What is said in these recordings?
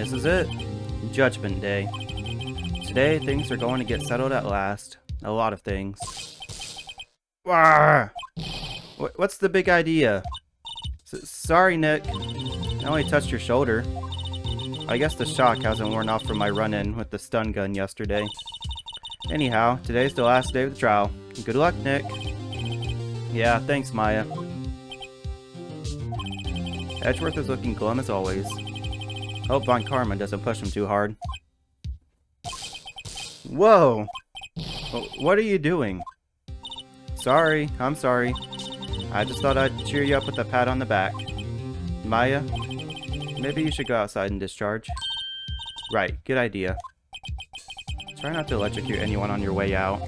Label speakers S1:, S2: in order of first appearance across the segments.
S1: This is it. Judgment Day. Today, things are going to get settled at last. A lot of things. Rawr! What's the big idea? Sorry, Nick. I only touched your shoulder. I guess the shock hasn't worn off from my run-in with the stun gun yesterday. Anyhow, today's the last day of the trial. Good luck, Nick. Yeah, thanks, Maya. Edgeworth is looking glum as always. Hope Von Karma doesn't push him too hard. Whoa! What are you doing? Sorry, I'm sorry. I just thought I'd cheer you up with a pat on the back. Maya, maybe you should go outside and discharge. Right, good idea. Try not to electrocute anyone on your way out.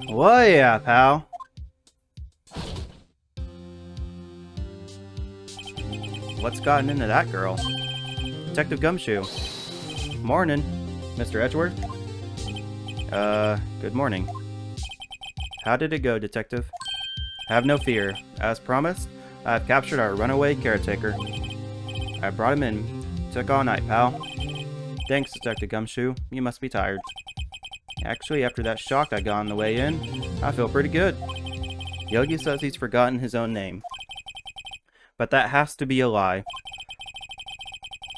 S1: Well, yeah, pal. What's gotten into that girl? Detective Gumshoe. Morning, Mr. Edgeworth. Good morning. How did it go, Detective? Have no fear. As promised, I have captured our runaway caretaker. I brought him in. Took all night, pal. Thanks, Detective Gumshoe. You must be tired. Actually, after that shock I got on the way in, I feel pretty good. Yogi says he's forgotten his own name. But that has to be a lie.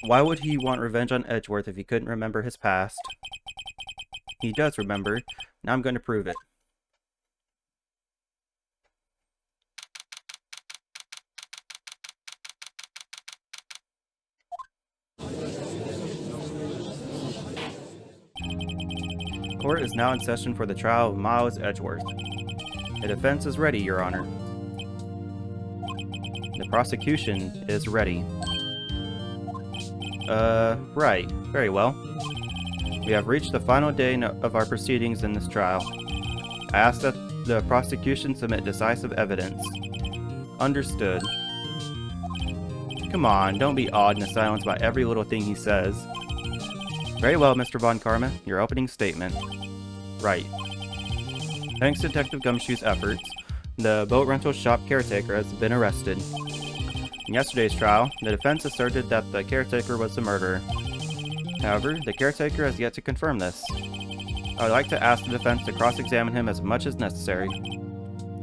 S1: Why would he want revenge on Edgeworth if he couldn't remember his past? He does remember. Now I'm going to prove it. Court is now in session for the trial of Miles Edgeworth. The defense is ready, Your Honor. The prosecution is ready. Right. Very well. We have reached the final day of our proceedings in this trial. I ask that the prosecution submit decisive evidence. Understood. Come on, don't be awed into silence by every little thing he says. Very well, Mr. Von Karma, your opening statement. Right. Thanks to Detective Gumshoe's efforts, the boat rental shop caretaker has been arrested. In yesterday's trial, the defense asserted that the caretaker was the murderer. However, the caretaker has yet to confirm this. I would like to ask the defense to cross-examine him as much as necessary.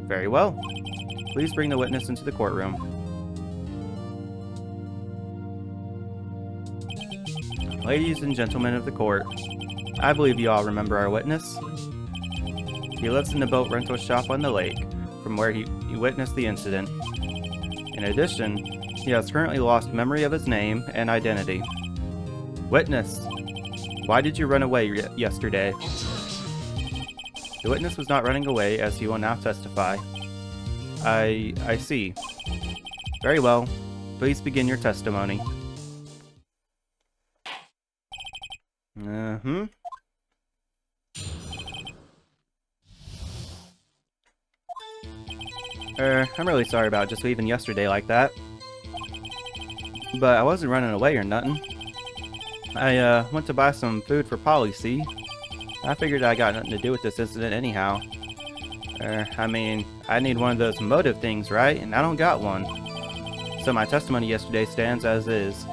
S1: Very well. Please bring the witness into the courtroom. Ladies and gentlemen of the court, I believe you all remember our witness. He lives in the boat rental shop on the lake, from where he witnessed the incident. In addition, he has currently lost memory of his name and identity. Witness, why did you run away yesterday? The witness was not running away, as he will now testify. I see. Very well. Please begin your testimony. I'm really sorry about just leaving yesterday like that. But I wasn't running away or nothing. I went to buy some food for Polly, see? I figured I got nothing to do with this incident anyhow. I mean, I need one of those motive things, right? And I don't got one. So my testimony yesterday stands as is.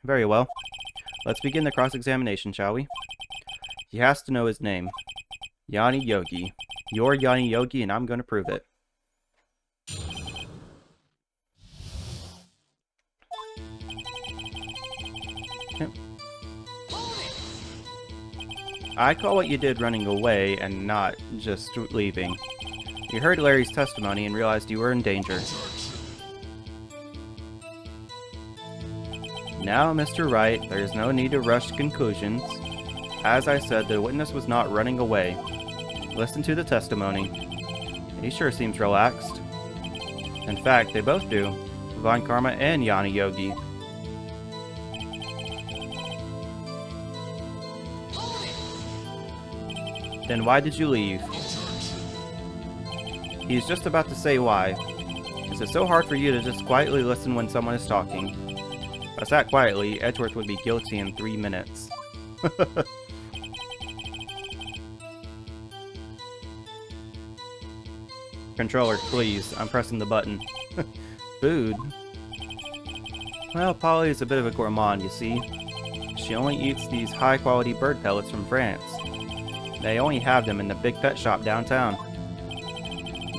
S1: Very well. Let's begin the cross-examination, shall we? He has to know his name. Yanni Yogi. You're Yanni Yogi, and I'm going to prove it. I call what you did running away and not just leaving. You heard Larry's testimony and realized you were in danger. Now, Mr. Wright, there is no need to rush to conclusions. As I said, the witness was not running away. Listen to the testimony. He sure seems relaxed. In fact, they both do. Von Karma and Yanni Yogi. Then why did you leave? He's just about to say why. Is it so hard for you to just quietly listen when someone is talking? If I sat quietly, Edgeworth would be guilty in 3 minutes. Controller, please. I'm pressing the button. Food? Well, Polly is a bit of a gourmand, you see. She only eats these high-quality bird pellets from France. They only have them in the big pet shop downtown.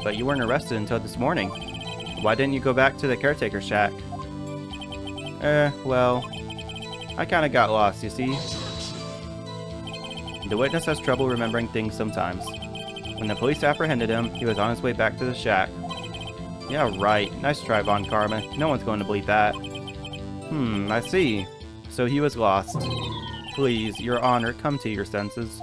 S1: But you weren't arrested until this morning. Why didn't you go back to the caretaker shack? Well, I kinda got lost, you see. The witness has trouble remembering things sometimes. When the police apprehended him, he was on his way back to the shack. Yeah, right. Nice try, Von Karma. No one's going to believe that. I see. So he was lost. Please, Your Honor, come to your senses.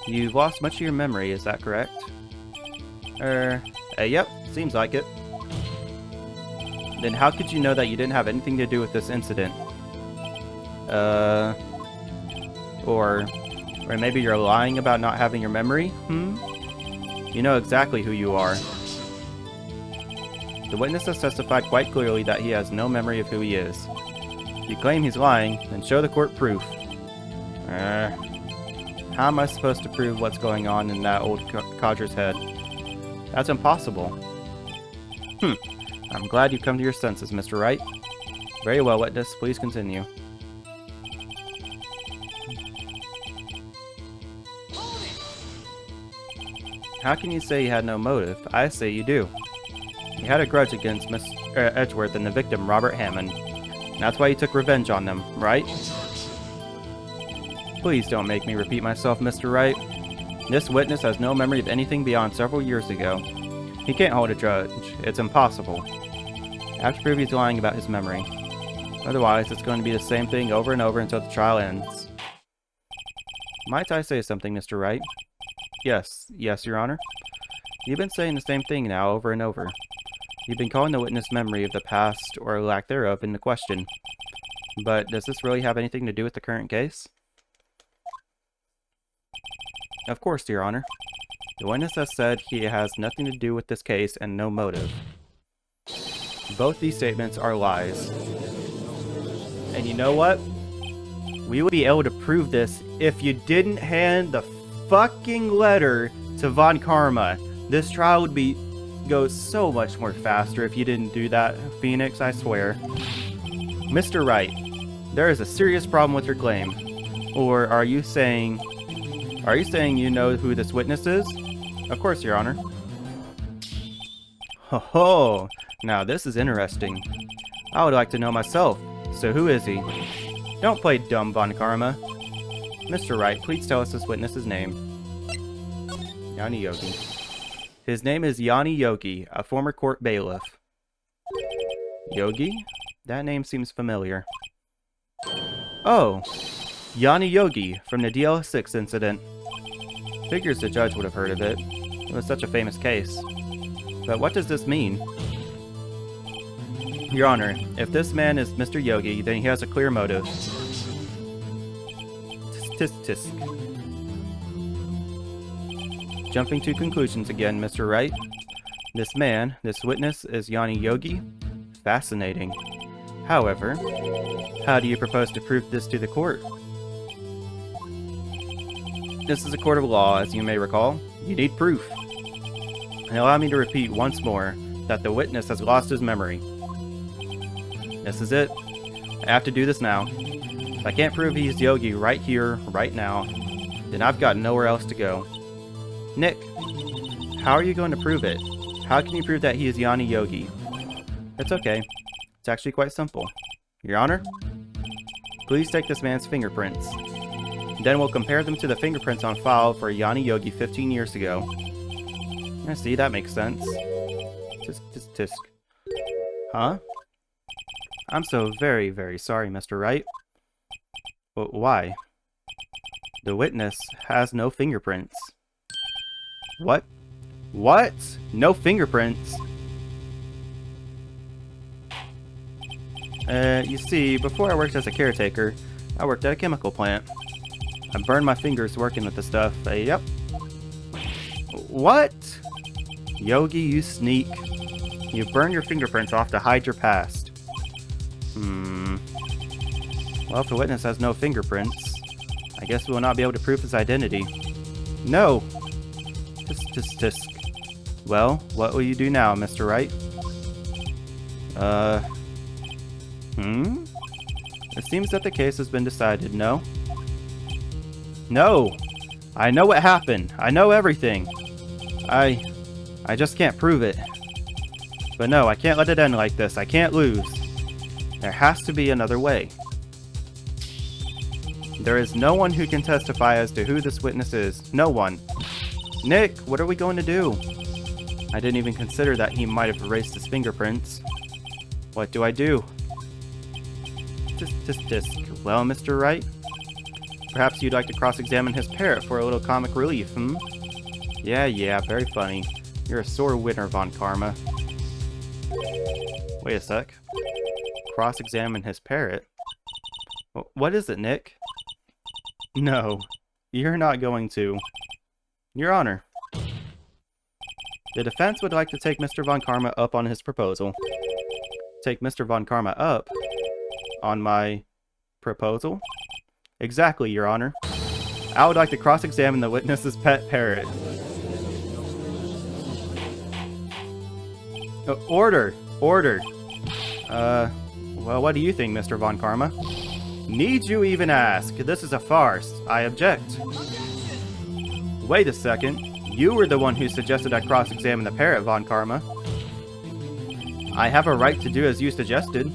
S1: You've lost much of your memory, is that correct? Yep, seems like it. Then how could you know that you didn't have anything to do with this incident? Or maybe you're lying about not having your memory? You know exactly who you are. The witness has testified quite clearly that he has no memory of who he is. If you claim he's lying, then show the court proof. How am I supposed to prove what's going on in that old codger's head? That's impossible. I'm glad you've come to your senses, Mr. Wright. Very well, witness. Please continue. How can you say you had no motive? I say you do. You had a grudge against Miss Edgeworth and the victim, Robert Hammond. That's why you took revenge on them, right? Please don't make me repeat myself, Mr. Wright. This witness has no memory of anything beyond several years ago. He can't hold a grudge. It's impossible. I have to prove he's lying about his memory. Otherwise, it's going to be the same thing over and over until the trial ends. Might I say something, Mr. Wright? Yes, Your Honor. You've been saying the same thing now over and over. You've been calling the witness' memory of the past, or lack thereof, into question. But does this really have anything to do with the current case? Of course, Your Honor. The witness has said he has nothing to do with this case and no motive. Both these statements are lies. And you know what? We would be able to prove this if you didn't hand the fucking letter to Von Karma. This trial would go so much more faster if you didn't do that, Phoenix, I swear. Mr. Wright, there is a serious problem with your claim. Or are you saying you know who this witness is? Of course, Your Honor. Ho ho! Now this is interesting. I would like to know myself. So who is he? Don't play dumb, Von Karma. Mr. Wright, please tell us this witness's name. Yanni Yogi. His name is Yanni Yogi, a former court bailiff. Yogi? That name seems familiar. Oh! Yanni Yogi, from the DL6 incident. Figures the judge would have heard of it. It was such a famous case. But what does this mean? Your Honor, if this man is Mr. Yogi, then he has a clear motive. Tisk tisk. Jumping to conclusions again, Mr. Wright. This witness is Yanni Yogi? Fascinating. However, how do you propose to prove this to the court? This is a court of law, as you may recall. You need proof. And allow me to repeat once more that the witness has lost his memory. This is it. I have to do this now. If I can't prove he's Yogi right here, right now, then I've got nowhere else to go. Nick, how are you going to prove it? How can you prove that he is Yanni Yogi? It's okay. It's actually quite simple. Your Honor, please take this man's fingerprints. Then we'll compare them to the fingerprints on file for Yanni Yogi 15 years ago. I see, that makes sense. Tisk, tisk, tisk. Huh? I'm so very, very sorry, Mr. Wright. But why? The witness has no fingerprints. What? What? No fingerprints? You see, before I worked as a caretaker, I worked at a chemical plant. I burned my fingers working with the stuff. Yep. What? Yogi, you sneak. You burn your fingerprints off to hide your past. Well, if the witness has no fingerprints, I guess we will not be able to prove his identity. No! Tisk. Well, what will you do now, Mr. Wright? It seems that the case has been decided, no? No! I know what happened. I know everything. I just can't prove it. But no, I can't let it end like this. I can't lose. There has to be another way. There is no one who can testify as to who this witness is. No one. Nick, what are we going to do? I didn't even consider that he might have erased his fingerprints. What do I do? Tisk. Well, Mr. Wright? Perhaps you'd like to cross-examine his parrot for a little comic relief, hmm? Yeah, very funny. You're a sore winner, Von Karma. Wait a sec. Cross-examine his parrot? What is it, Nick? No, you're not going to. Your Honor. The defense would like to take Mr. Von Karma up on his proposal. Take Mr. Von Karma up? On my proposal? Exactly, Your Honor. I would like to cross-examine the witness's pet parrot. Order! Well, what do you think, Mr. Von Karma? Need you even ask? This is a farce. I object. Wait a second. You were the one who suggested I cross-examine the parrot, Von Karma. I have a right to do as you suggested.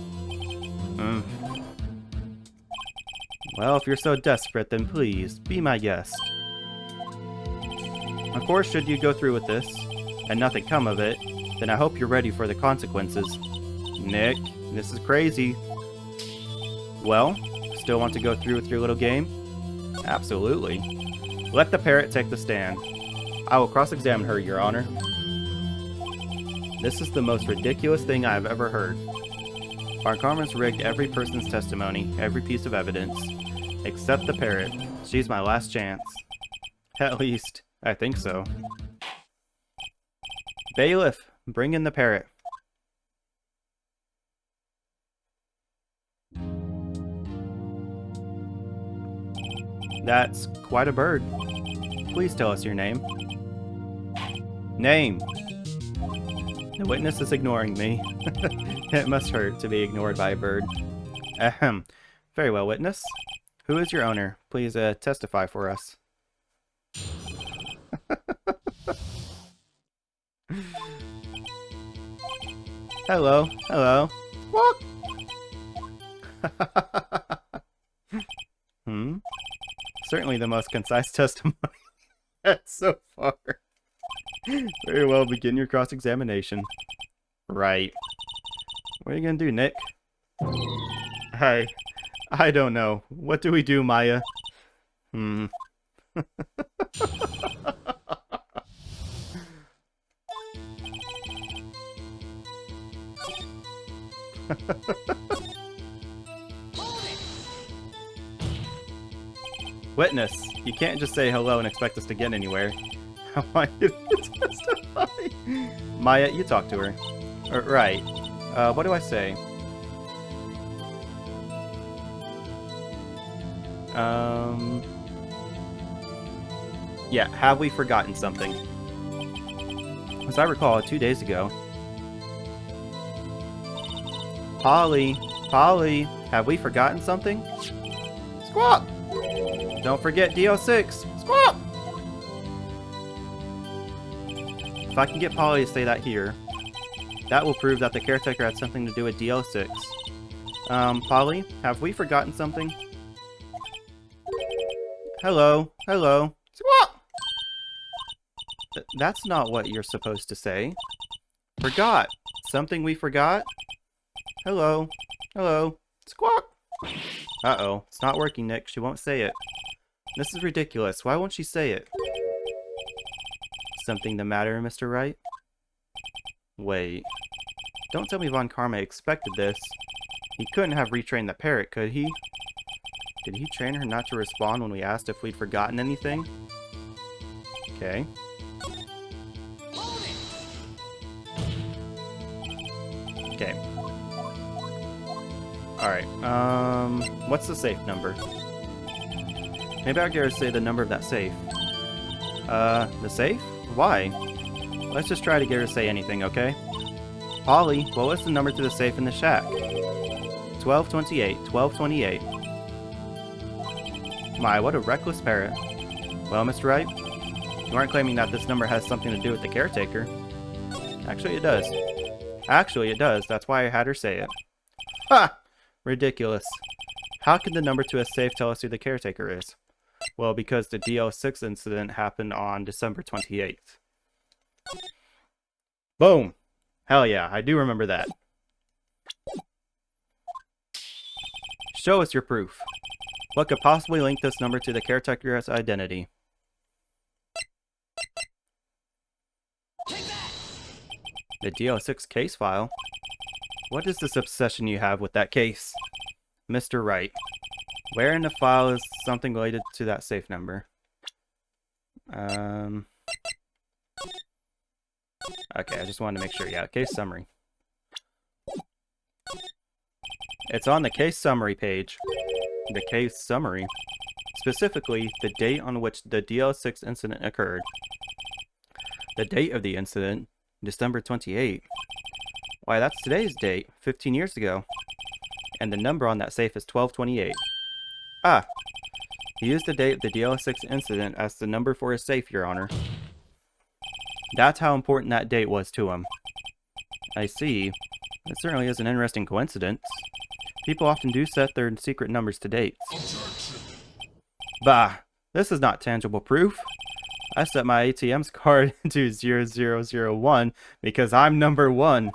S1: Well, if you're so desperate, then please, be my guest. Of course, should you go through with this, and nothing come of it, then I hope you're ready for the consequences. Nick, this is crazy. Well, still want to go through with your little game? Absolutely. Let the parrot take the stand. I will cross-examine her, Your Honor. This is the most ridiculous thing I have ever heard. Von Karma's rigged every person's testimony, every piece of evidence, except the parrot. She's my last chance. At least, I think so. Bailiff, bring in the parrot. That's quite a bird. Please tell us your name. Name! The witness is ignoring me. It must hurt to be ignored by a bird. Ahem. Very well, witness. Who is your owner? Please testify for us. Hello. Squawk! Certainly the most concise testimony so far. Very well, begin your cross-examination. Right. What are you gonna do, Nick? I don't know. What do we do, Maya? Witness, you can't just say hello and expect us to get anywhere. I want you to testify. Maya, you talk to her. Right. What do I say? Yeah, have we forgotten something? As I recall, 2 days ago. Polly, have we forgotten something? Squawk! Don't forget DO6! Squawk! If I can get Polly to say that here, that will prove that the caretaker had something to do with DO6. Polly, have we forgotten something? Hello. Squawk! That's not what you're supposed to say. Forgot. Something we forgot? Hello. Squawk! Uh-oh. It's not working, Nick. She won't say it. This is ridiculous. Why won't she say it? Something the matter, Mr. Wright? Wait. Don't tell me Von Karma expected this. He couldn't have retrained the parrot, could he? Did he train her not to respond when we asked if we'd forgotten anything? Okay. Okay. Alright, what's the safe number? Maybe I'll get her to say the number of that safe. The safe? Why? Let's just try to get her to say anything, okay? Polly, what was the number to the safe in the shack? 1228, 1228. My, what a reckless parrot. Well, Mr. Wright, you aren't claiming that this number has something to do with the caretaker. Actually, it does. Actually, it does. That's why I had her say it. Ha! Ridiculous. How could the number to a safe tell us who the caretaker is? Well, because the DL6 incident happened on December 28th. Boom! Hell yeah, I do remember that. Show us your proof. What could possibly link this number to the caretaker's identity? The DL6 case file? What is this obsession you have with that case? Mr. Wright, where in the file is something related to that safe number? Okay, I just wanted to make sure. Yeah, case summary. It's on the case summary page. The case summary. Specifically, the date on which the DL6 incident occurred. The date of the incident, December 28. Why, that's today's date, 15 years ago. And the number on that safe is 1228. Ah! He used the date of the DL6 incident as the number for his safe, Your Honor. That's how important that date was to him. I see. It certainly is an interesting coincidence. People often do set their secret numbers to dates. Bah! This is not tangible proof. I set my ATM's card to 0001 because I'm number 1.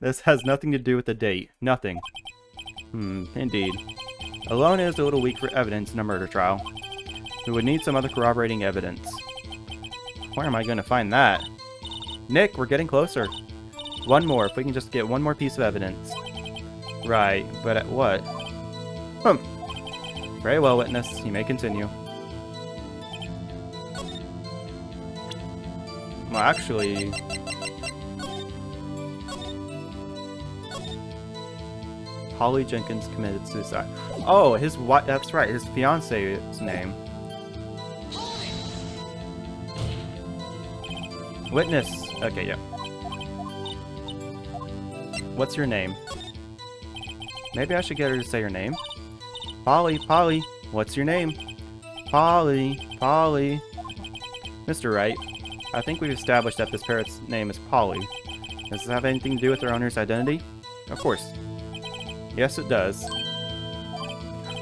S1: This has nothing to do with the date. Nothing. Indeed. Alone is a little weak for evidence in a murder trial. We would need some other corroborating evidence. Where am I going to find that? Nick, we're getting closer. One more, if we can just get one more piece of evidence. Right, but at what? Very well, witness. You may continue. Well, actually... Holly Jenkins committed suicide. Oh, his wife. That's right, his fiance's name. Witness. Okay, yeah. What's your name? Maybe I should get her to say her name. Polly, Polly. What's your name? Polly, Polly. Mr. Wright, I think we've established that this parrot's name is Polly. Does this have anything to do with her owner's identity? Of course. Yes, it does.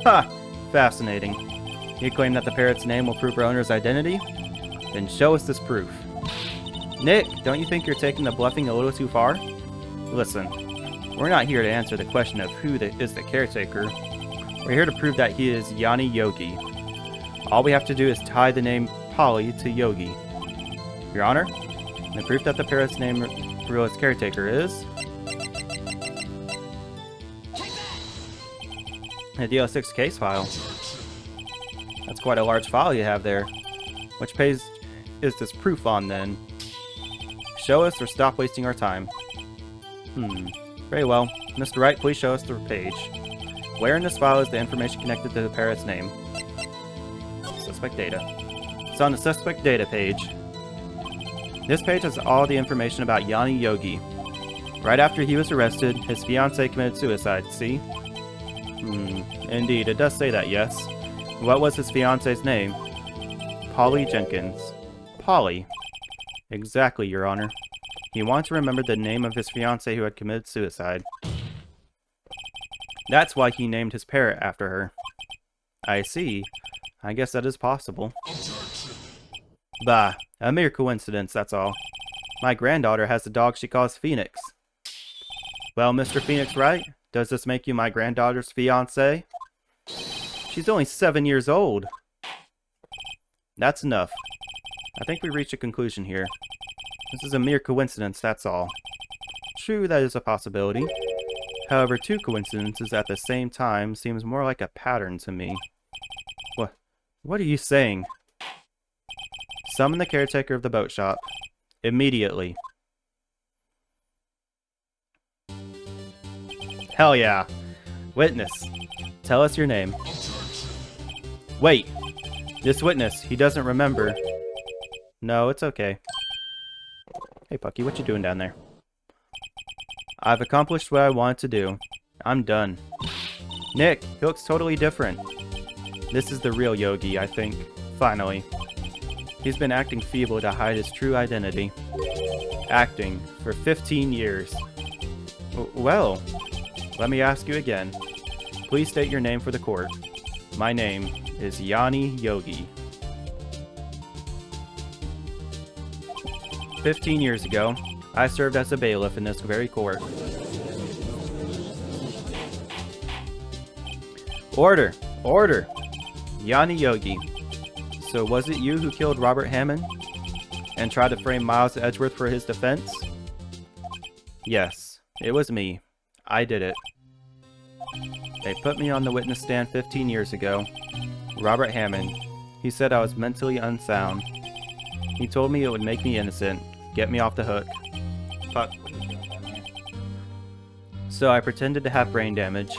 S1: Ha! Fascinating. You claim that the parrot's name will prove her owner's identity? Then show us this proof. Nick, don't you think you're taking the bluffing a little too far? Listen, we're not here to answer the question of who is the caretaker. We're here to prove that he is Yanni Yogi. All we have to do is tie the name Polly to Yogi. Your Honor, the proof that the parrot's name real caretaker is... a DL6 case file. That's quite a large file you have there. Which page is this proof on, then? Show us or stop wasting our time. Very well. Mr. Wright, please show us the page. Where in this file is the information connected to the parrot's name? Suspect data. It's on the suspect data page. This page has all the information about Yanni Yogi. Right after he was arrested, his fiancée committed suicide, see? Indeed, it does say that, yes. What was his fiancée's name? Polly Jenkins. Polly. Exactly, Your Honor. He wanted to remember the name of his fiancée who had committed suicide. That's why he named his parrot after her. I see. I guess that is possible. Bah, a mere coincidence, that's all. My granddaughter has a dog she calls Phoenix. Well, Mr. Phoenix Wright, does this make you my granddaughter's fiancé? She's only 7 years old. That's enough. I think we reached a conclusion here. This is a mere coincidence, that's all. True, that is a possibility. However, two coincidences at the same time seems more like a pattern to me. What are you saying? Summon the caretaker of the boat shop. Immediately. Hell yeah. Witness, tell us your name. Wait. This witness, he doesn't remember. No, it's okay. Hey, Pucky, what you doing down there? I've accomplished what I wanted to do. I'm done. Nick, he looks totally different. This is the real Yogi, I think. Finally. He's been acting feeble to hide his true identity. Acting for 15 years. Well, let me ask you again. Please state your name for the court. My name is Yanni Yogi. 15 years ago, I served as a bailiff in this very court. Order! Order! Yanni Yogi. So was it you who killed Robert Hammond? And tried to frame Miles Edgeworth for his defense? Yes, it was me. I did it. They put me on the witness stand 15 years ago. Robert Hammond. He said I was mentally unsound. He told me it would make me innocent, get me off the hook. Fuck. So I pretended to have brain damage.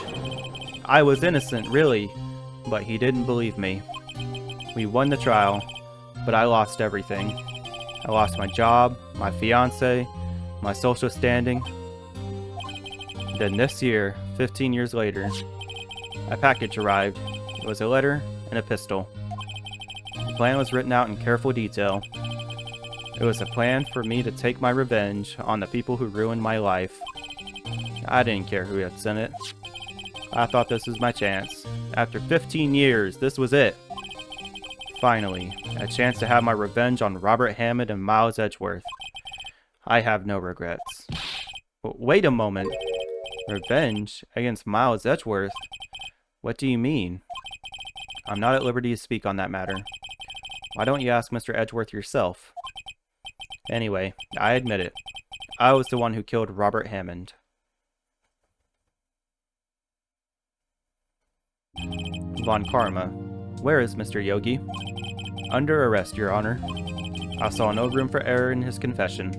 S1: I was innocent, really, but he didn't believe me. We won the trial, but I lost everything. I lost my job, my fiance, my social standing. Then this year, 15 years later, a package arrived. It was a letter and a pistol. The plan was written out in careful detail. It was a plan for me to take my revenge on the people who ruined my life. I didn't care who had sent it. I thought this was my chance. After 15 years, this was it. Finally, a chance to have my revenge on Robert Hammond and Miles Edgeworth. I have no regrets. But wait a moment. Revenge against Miles Edgeworth? What do you mean? I'm not at liberty to speak on that matter. Why don't you ask Mr. Edgeworth yourself? Anyway, I admit it. I was the one who killed Robert Hammond. Von Karma. Where is Mr. Yogi? Under arrest, Your Honor. I saw no room for error in his confession.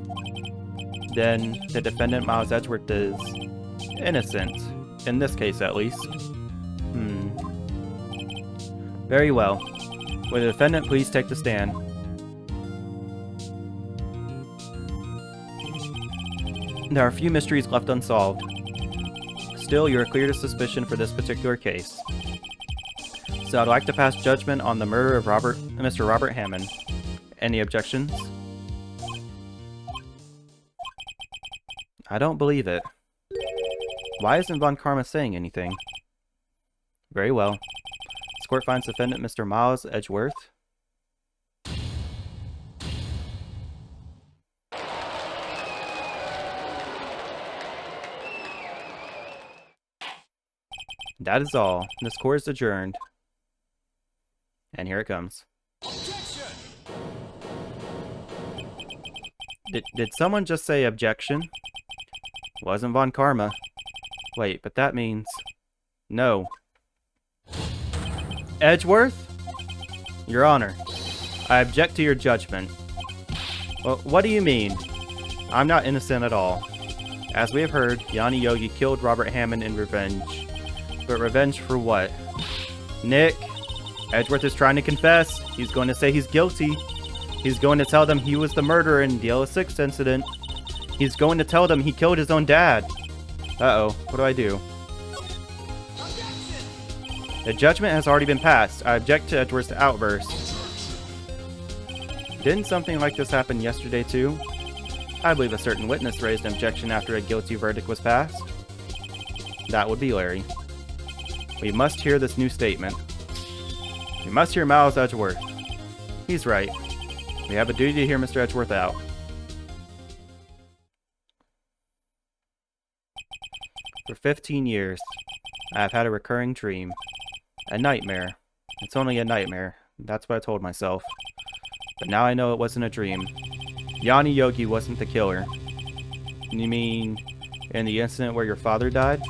S1: Then, the defendant Miles Edgeworth is innocent. In this case, at least. Very well. Will the defendant please take the stand? There are a few mysteries left unsolved. Still, you are cleared of suspicion for this particular case. So I'd like to pass judgment on the murder of Mr. Robert Hammond. Any objections? I don't believe it. Why isn't Von Karma saying anything? Very well. This court finds defendant Mr. Miles Edgeworth. That is all. This court is adjourned. And here it comes. Did someone just say objection? Wasn't Von Karma. Wait, but that means... No. Edgeworth? Your Honor, I object to your judgment. Well, what do you mean? I'm not innocent at all. As we have heard, Yanni Yogi killed Robert Hammond in revenge. But revenge for what? Nick, Edgeworth is trying to confess. He's going to say he's guilty. He's going to tell them he was the murderer in the LS6 incident. He's going to tell them he killed his own dad. Uh-oh, what do I do? The judgment has already been passed. I object to Edgeworth's outburst. Didn't something like this happen yesterday too? I believe a certain witness raised an objection after a guilty verdict was passed. That would be Larry. We must hear this new statement. We must hear Miles Edgeworth. He's right. We have a duty to hear Mr. Edgeworth out. For 15 years, I have had a recurring dream. A nightmare. It's only a nightmare. That's what I told myself. But now I know it wasn't a dream. Yanni Yogi wasn't the killer. You mean, in the incident where your father died?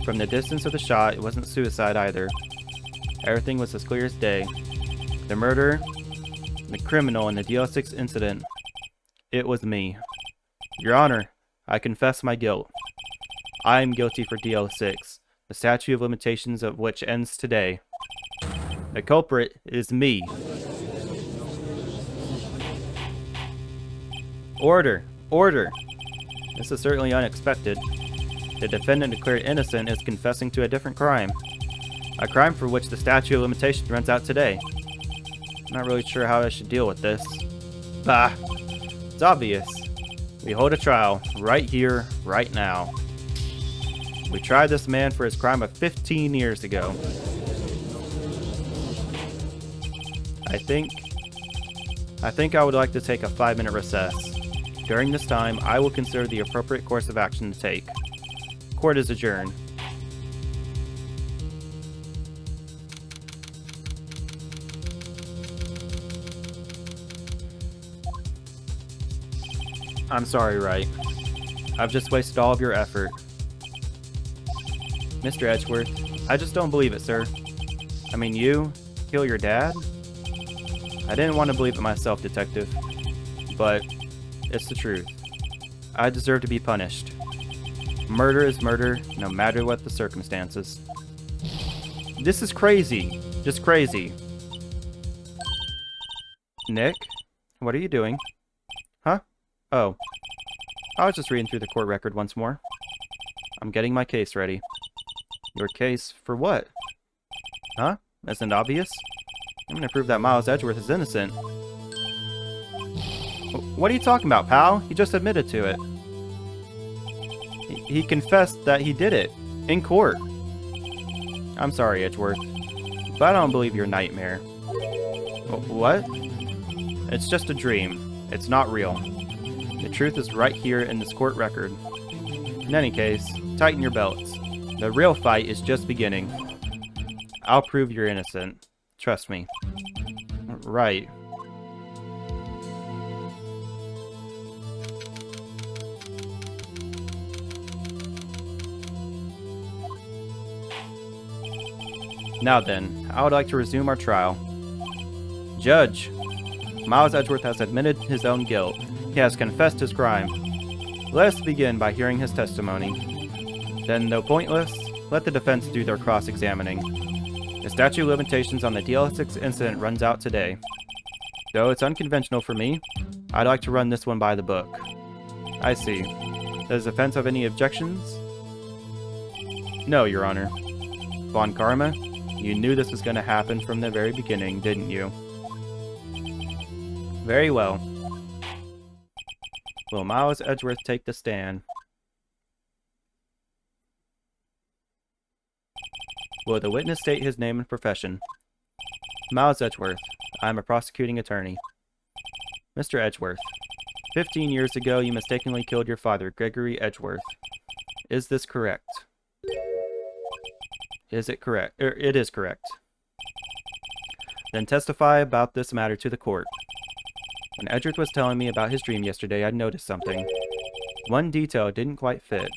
S1: From the distance of the shot, it wasn't suicide either. Everything was as clear as day. The murderer, the criminal in the DL6 incident, it was me. Your Honor, I confess my guilt. I am guilty for DL6, the statute of limitations of which ends today. The culprit is me. Order! Order! This is certainly unexpected. The defendant declared innocent is confessing to a different crime. A crime for which the statute of limitations runs out today. I'm not really sure how I should deal with this. Bah! It's obvious. We hold a trial, right here, right now. We tried this man for his crime of 15 years ago. I think I would like to take a 5-minute recess. During this time, I will consider the appropriate course of action to take. Court is adjourned. I'm sorry, Wright. I've just wasted all of your effort. Mr. Edgeworth, I just don't believe it, sir. I mean, you kill your dad? I didn't want to believe it myself, Detective. But it's the truth. I deserve to be punished. Murder is murder, no matter what the circumstances. This is crazy. Just crazy. Nick? What are you doing? Huh? Oh. I was just reading through the court record once more. I'm getting my case ready. Your case for what? Huh? Isn't it obvious? I'm gonna prove that Miles Edgeworth is innocent. What are you talking about, pal? He just admitted to it. He confessed that he did it. In court. I'm sorry, Edgeworth. But I don't believe your nightmare. What? It's just a dream. It's not real. The truth is right here in this court record. In any case, tighten your belts. The real fight is just beginning. I'll prove you're innocent. Trust me. Right. Now then, I would like to resume our trial. Judge, Miles Edgeworth has admitted his own guilt. He has confessed his crime. Let us begin by hearing his testimony. Then, though pointless, let the defense do their cross-examining. The statute of limitations on the DL6 incident runs out today. Though it's unconventional for me, I'd like to run this one by the book. I see. Does the defense have any objections? No, Your Honor. Von Karma, you knew this was going to happen from the very beginning, didn't you? Very well. Will Miles Edgeworth take the stand? Will the witness state his name and profession? Miles Edgeworth. I am a prosecuting attorney. Mr. Edgeworth. 15 years ago, you mistakenly killed your father, Gregory Edgeworth. Is this correct? Is it correct? It is correct. Then testify about this matter to the court. When Edgeworth was telling me about his dream yesterday, I noticed something. One detail didn't quite fit.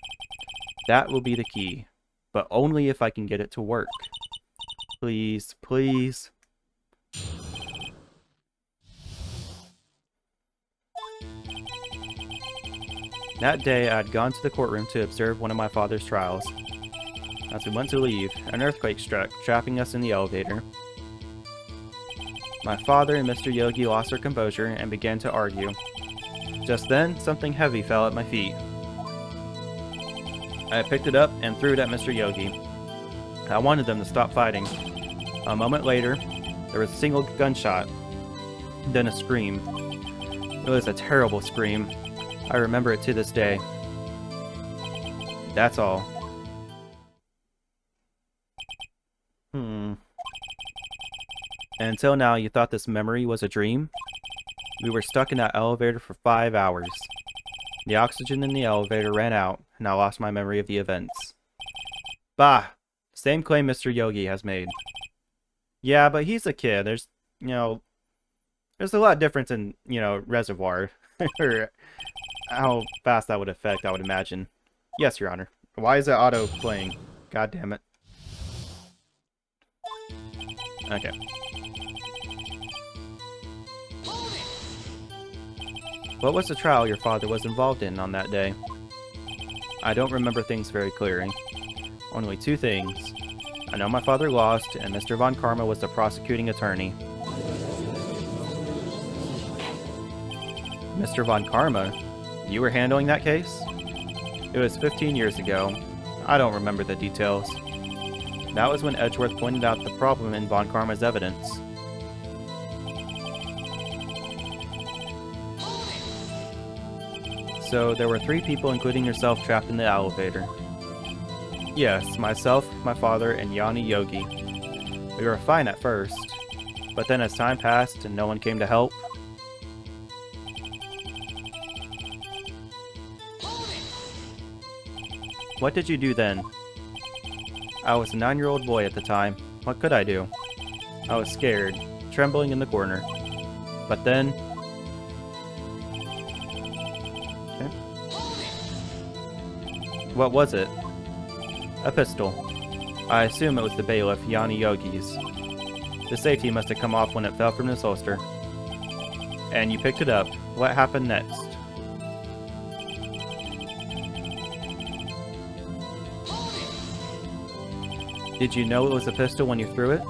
S1: That will be the key, but only if I can get it to work. Please, please. That day, I had gone to the courtroom to observe one of my father's trials. As we went to leave, an earthquake struck, trapping us in the elevator. My father and Mr. Yogi lost their composure and began to argue. Just then, something heavy fell at my feet. I picked it up and threw it at Mr. Yogi. I wanted them to stop fighting. A moment later, there was a single gunshot, then a scream. It was a terrible scream. I remember it to this day. That's all. And until now, you thought this memory was a dream? We were stuck in that elevator for 5 hours. The oxygen in the elevator ran out, and I lost my memory of the events. Bah! Same claim Mr. Yogi has made. Yeah, but he's a kid. There's a lot of difference in, reservoir. Or how fast that would affect, I would imagine. Yes, Your Honor. Why is it auto-playing? God damn it. Okay. What was the trial your father was involved in on that day? I don't remember things very clearly. Only 2 things. I know my father lost, and Mr. Von Karma was the prosecuting attorney. Mr. Von Karma? You were handling that case? It was 15 years ago. I don't remember the details. That was when Edgeworth pointed out the problem in Von Karma's evidence. So there were 3 people, including yourself, trapped in the elevator. Yes, myself, my father, and Yanni Yogi. We were fine at first, but then as time passed and no one came to help, what did you do then? I was a 9-year-old boy at the time. What could I do? I was scared, trembling in the corner. But then... Okay. What was it? A pistol. I assume it was the bailiff, Yanni Yogi's. The safety must have come off when it fell from his holster. And you picked it up. What happened next? Did you know it was a pistol when you threw it?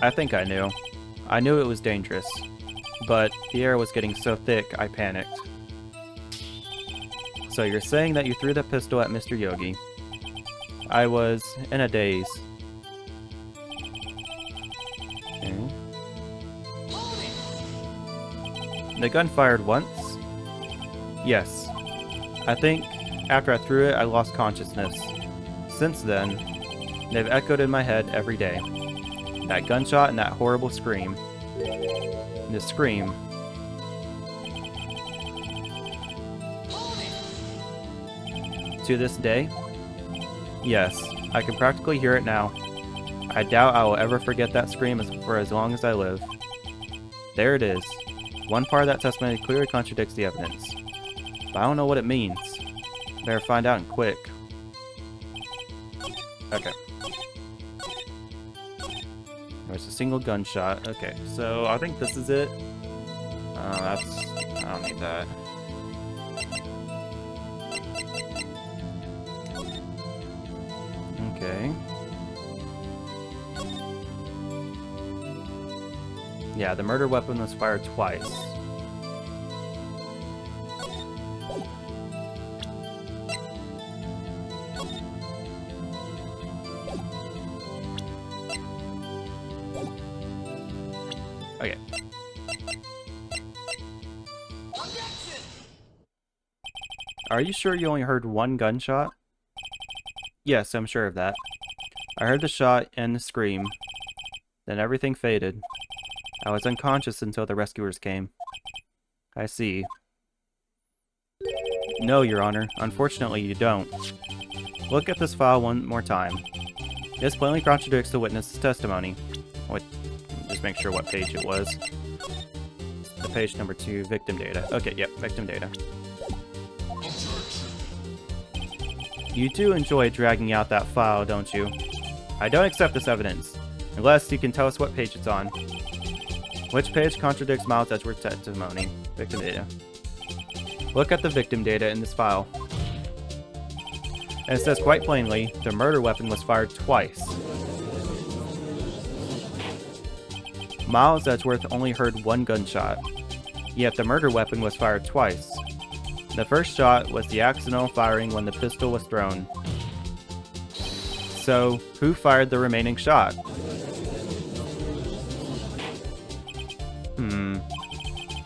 S1: I think I knew. I knew it was dangerous. But the air was getting so thick, I panicked. So you're saying that you threw the pistol at Mr. Yogi. I was in a daze. Okay. The gun fired once? Yes. I think after I threw it, I lost consciousness. Since then, they've echoed in my head every day. That gunshot and that horrible scream. The scream. To this day? Yes, I can practically hear it now. I doubt I will ever forget that scream for as long as I live. There it is. One part of that testimony clearly contradicts the evidence. But I don't know what it means. Better find out and quick. Okay. There's a single gunshot. Okay, so I think this is it. I don't need that. Okay. Yeah, the murder weapon was fired twice. Okay. Are you sure you only heard one gunshot? Yes, I'm sure of that. I heard the shot and the scream. Then everything faded. I was unconscious until the rescuers came. I see. No, Your Honor. Unfortunately, you don't. Look at this file one more time. This plainly contradicts the witness's testimony. Wait, just make sure what page it was. The page number 2, victim data. Okay, yep, victim data. You do enjoy dragging out that file, don't you? I don't accept this evidence, unless you can tell us what page it's on. Which page contradicts Miles Edgeworth's testimony? Victim data. Look at the victim data in this file. And it says quite plainly, the murder weapon was fired twice. Miles Edgeworth only heard one gunshot, yet the murder weapon was fired twice. The first shot was the accidental firing when the pistol was thrown. So, who fired the remaining shot?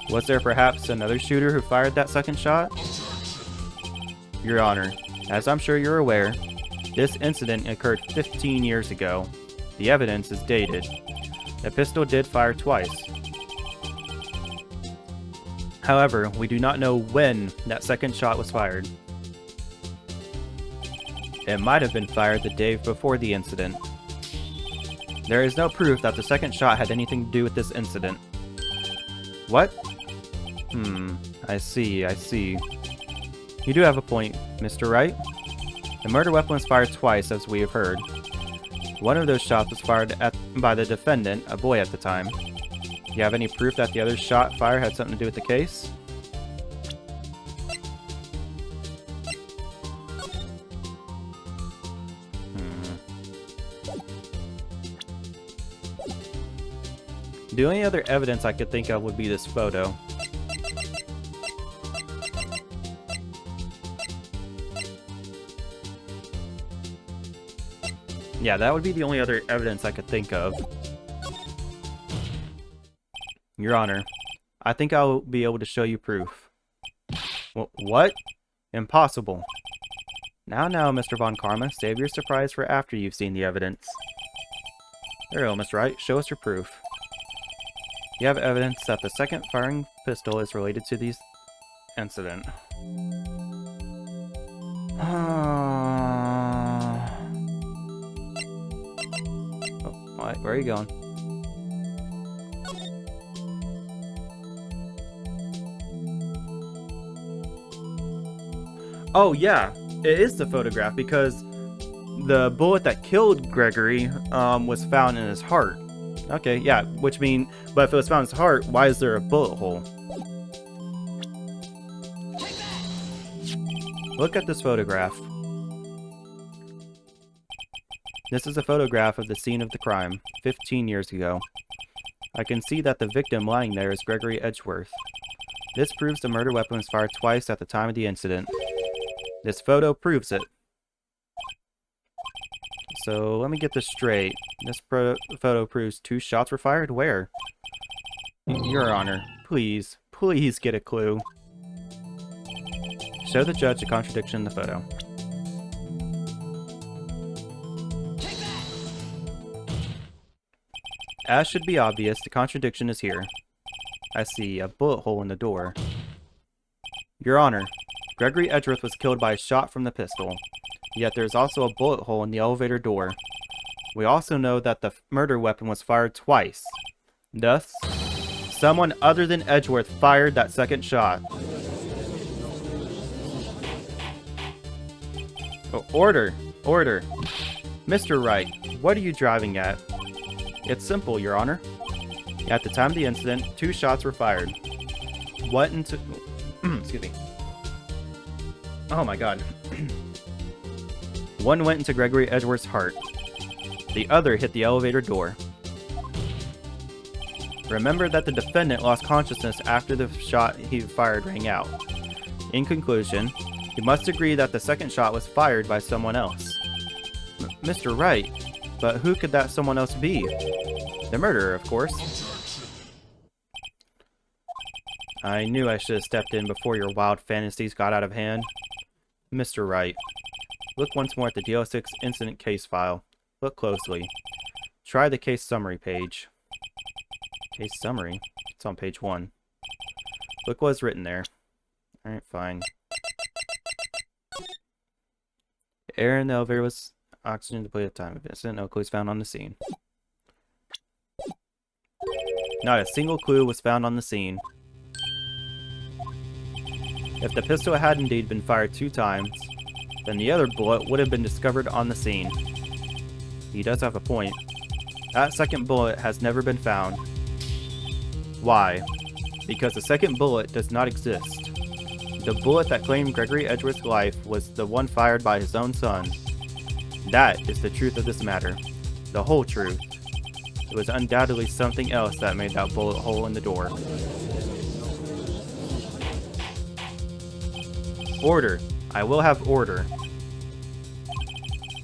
S1: Was there perhaps another shooter who fired that second shot? Your Honor, as I'm sure you're aware, this incident occurred 15 years ago. The evidence is dated. The pistol did fire twice. However, we do not know when that second shot was fired. It might have been fired the day before the incident. There is no proof that the second shot had anything to do with this incident. What? I see. You do have a point, Mr. Wright. The murder weapon was fired twice, as we have heard. One of those shots was fired by the defendant, a boy at the time. Do you have any proof that the other shot fire had something to do with the case? The only other evidence I could think of would be this photo. Yeah, that would be the only other evidence I could think of. Your Honor, I think I'll be able to show you proof. What? Impossible. Now, Mr. Von Karma, save your surprise for after you've seen the evidence. There you go, Mr. Wright. Show us your proof. You have evidence that the second firing pistol is related to the incident. Where are you going? Oh yeah, it is the photograph because the bullet that killed Gregory was found in his heart. Okay, yeah, which means, but if it was found in his heart, why is there a bullet hole? Look at this photograph. This is a photograph of the scene of the crime, 15 years ago. I can see that the victim lying there is Gregory Edgeworth. This proves the murder weapon was fired twice at the time of the incident. This photo proves it. So let me get this straight. This photo proves 2 shots were fired? Where? Your Honor, please get a clue. Show the judge a contradiction in the photo. As should be obvious, the contradiction is here. I see a bullet hole in the door. Your Honor, Gregory Edgeworth was killed by a shot from the pistol, yet there is also a bullet hole in the elevator door. We also know that the murder weapon was fired twice. Thus, someone other than Edgeworth fired that second shot. Oh, order! Order! Mr. Wright, what are you driving at? It's simple, Your Honor. At the time of the incident, 2 shots were fired. What into... excuse me. Oh my god. One went into Gregory Edgeworth's heart. The other hit the elevator door. Remember that the defendant lost consciousness after the shot he fired rang out. In conclusion, you must agree that the second shot was fired by someone else. Mr. Wright, but who could that someone else be? The murderer, of course. I knew I should have stepped in before your wild fantasies got out of hand. Mr. Wright, look once more at the DL6 incident case file. Look closely. Try the case summary page. Case summary? It's on page 1. Look what's written there. Alright, fine. The air in the elevator was oxygen depleted at the time of incident. No clues found on the scene. Not a single clue was found on the scene. If the pistol had indeed been fired 2 times, then the other bullet would have been discovered on the scene. He does have a point. That second bullet has never been found. Why? Because the second bullet does not exist. The bullet that claimed Gregory Edgeworth's life was the one fired by his own son. That is the truth of this matter. The whole truth. It was undoubtedly something else that made that bullet hole in the door. Order. I will have order.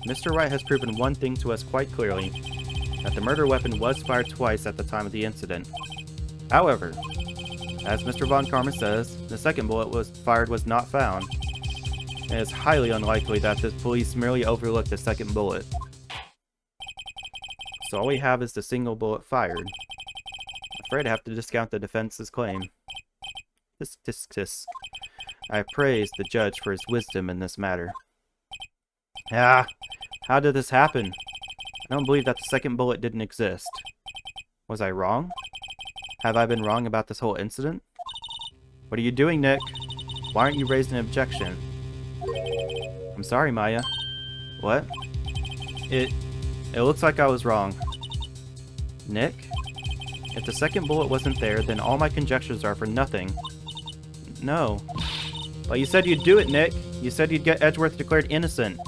S1: Mr. Wright has proven one thing to us quite clearly, that the murder weapon was fired twice at the time of the incident. However, as Mr. Von Karma says, the second bullet was fired was not found. It is highly unlikely that the police merely overlooked the second bullet. So all we have is the single bullet fired. I'm afraid I have to discount the defense's claim. I praise the judge for his wisdom in this matter. Ah, how did this happen? I don't believe that the second bullet didn't exist. Was I wrong? Have I been wrong about this whole incident? What are you doing, Nick? Why aren't you raising an objection? I'm sorry, Maya. What? It looks like I was wrong. Nick? If the second bullet wasn't there, then all my conjectures are for nothing. No. Well, you said you'd do it, Nick. You said you'd get Edgeworth declared innocent.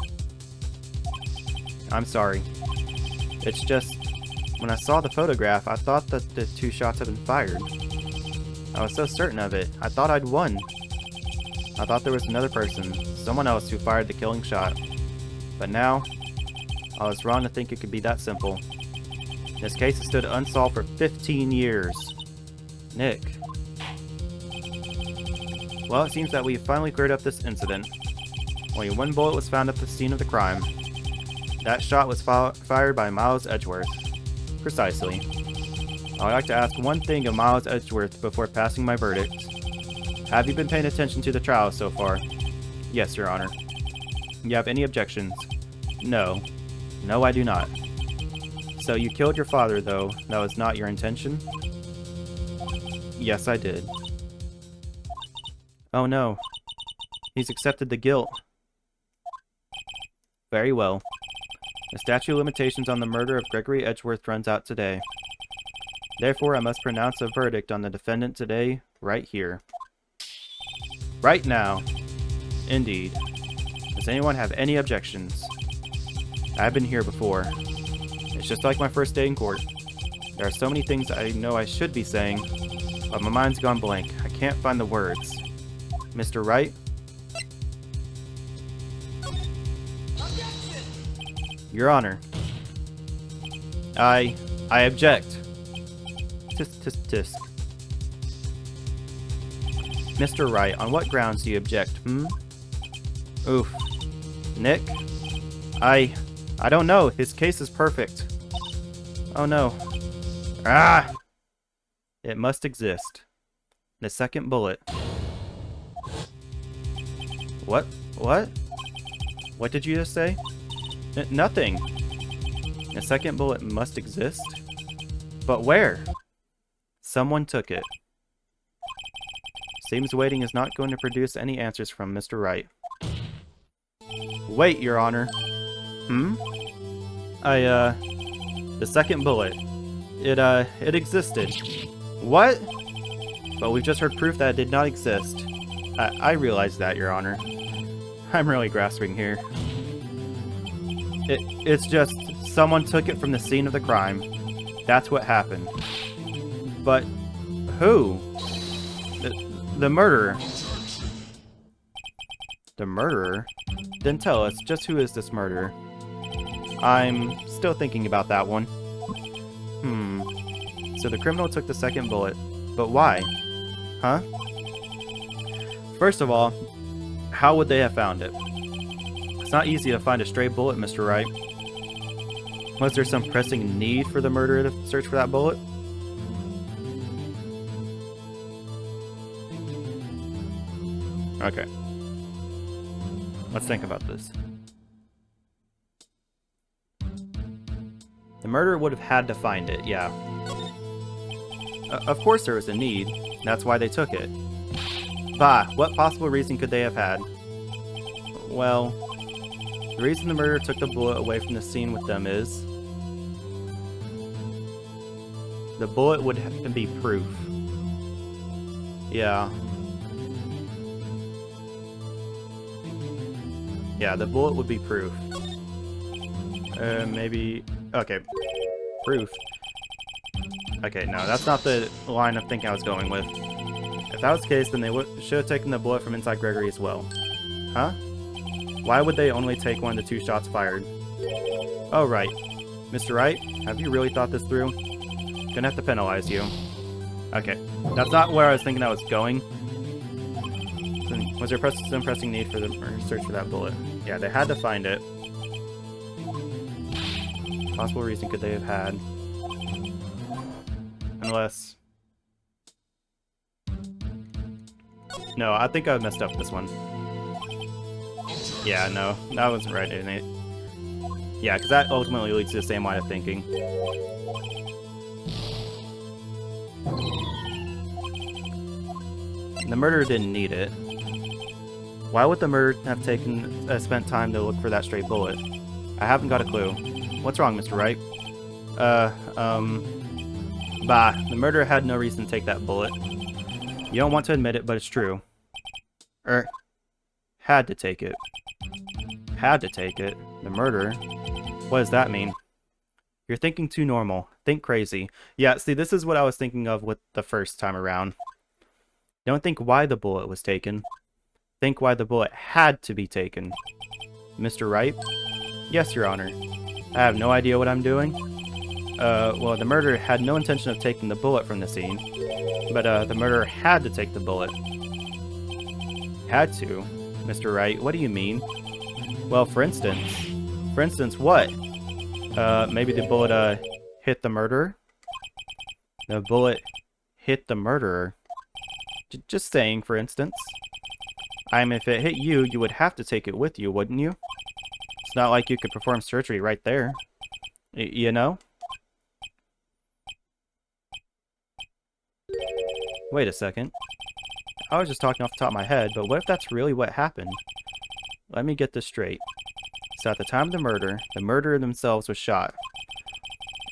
S1: I'm sorry. It's just... When I saw the photograph, I thought that the 2 shots had been fired. I was so certain of it. I thought I'd won. I thought there was another person, someone else who fired the killing shot. But now, I was wrong to think it could be that simple. This case has stood unsolved for 15 years. Nick. Well, it seems that we've finally cleared up this incident. Only 1 bullet was found at the scene of the crime. That shot was fired by Miles Edgeworth. Precisely. I would like to ask one thing of Miles Edgeworth before passing my verdict. Have you been paying attention to the trial so far? Yes, Your Honor. You have any objections? No. No, I do not. So you killed your father, though. That was not your intention? Yes, I did. Oh no. He's accepted the guilt. Very well. The statute of limitations on the murder of Gregory Edgeworth runs out today. Therefore, I must pronounce a verdict on the defendant today, right here. Right now. Indeed. Does anyone have any objections? I've been here before. It's just like my first day in court. There are so many things I know I should be saying, but my mind's gone blank. I can't find the words. Mr. Wright? Your Honor. I object. Tisk, tisk, tisk. Mr. Wright, on what grounds do you object, Oof. Nick? I don't know. His case is perfect. Oh no. Ah! It must exist. The second bullet. What? What? What did you just say? Nothing. The second bullet must exist? But where? Someone took it. Seems waiting is not going to produce any answers from Mr. Wright. Wait, Your Honor. The second bullet. It existed. What? But we've just heard proof that it did not exist. I realize that, Your Honor. I'm really grasping here. It's just someone took it from the scene of the crime. That's what happened. But who? The murderer. The murderer? Then tell us, just who is this murderer? I'm still thinking about that one. So the criminal took the second bullet. But why? Huh? First of all, how would they have found it? It's not easy to find a stray bullet, Mr. Wright. Was there some pressing need for the murderer to search for that bullet? Okay. Let's think about this. The murderer would have had to find it, yeah. Of course there was a need. That's why they took it. Bah, what possible reason could they have had? Well, the reason the murderer took the bullet away from the scene with them is... the bullet would be proof. Yeah. Yeah, the bullet would be proof. Maybe... okay. Proof. Okay, no, that's not the line of thinking I was going with. If that was the case, then they should have taken the bullet from inside Gregory as well. Huh? Why would they only take one of the 2 shots fired? Oh, right. Mr. Wright, have you really thought this through? Gonna have to penalize you. Okay, that's not where I was thinking I was going. Was there some pressing need for the search for that bullet? Yeah, they had to find it. Possible reason could they have had? Unless... no, I think I messed up this one. Yeah, no, that wasn't right, isn't it? Yeah, because that ultimately leads to the same line of thinking. The murderer didn't need it. Why would the murderer have spent time to look for that stray bullet? I haven't got a clue. What's wrong, Mr. Wright? Bah, the murderer had no reason to take that bullet. You don't want to admit it, but it's true. Had to take it. Had to take it. The murderer? What does that mean? You're thinking too normal. Think crazy. Yeah, see, this is what I was thinking of with the first time around. Don't think why the bullet was taken. Think why the bullet had to be taken. Mr. Wright? Yes, Your Honor. I have no idea what I'm doing. Well, the murderer had no intention of taking the bullet from the scene. But, the murderer had to take the bullet. Had to? Mr. Wright, what do you mean? Well, for instance. For instance, what? Maybe the bullet, hit the murderer? The bullet hit the murderer. Just saying, for instance. If it hit you, you would have to take it with you, wouldn't you? It's not like you could perform surgery right there. You know? Wait a second. I was just talking off the top of my head, but what if that's really what happened? Let me get this straight. So at the time of the murderer themselves was shot.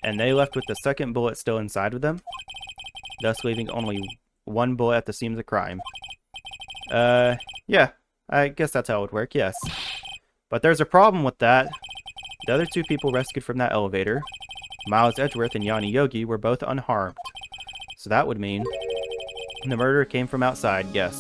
S1: And they left with the second bullet still inside of them, thus leaving only one bullet at the scene of the crime. Yeah, I guess that's how it would work, yes. But there's a problem with that. The other two people rescued from that elevator, Miles Edgeworth and Yanni Yogi, were both unharmed. So that would mean the murderer came from outside, yes.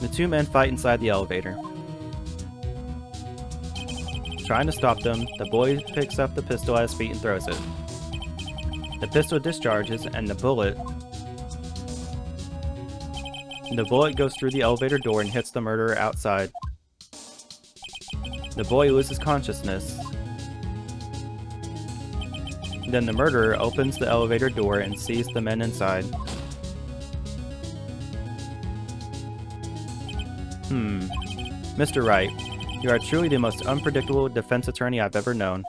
S1: The two men fight inside the elevator. Trying to stop them, the boy picks up the pistol at his feet and throws it. The pistol discharges, and the bullet goes through the elevator door and hits the murderer outside. The boy loses consciousness. Then the murderer opens the elevator door and sees the men inside. Mr. Wright, you are truly the most unpredictable defense attorney I've ever known.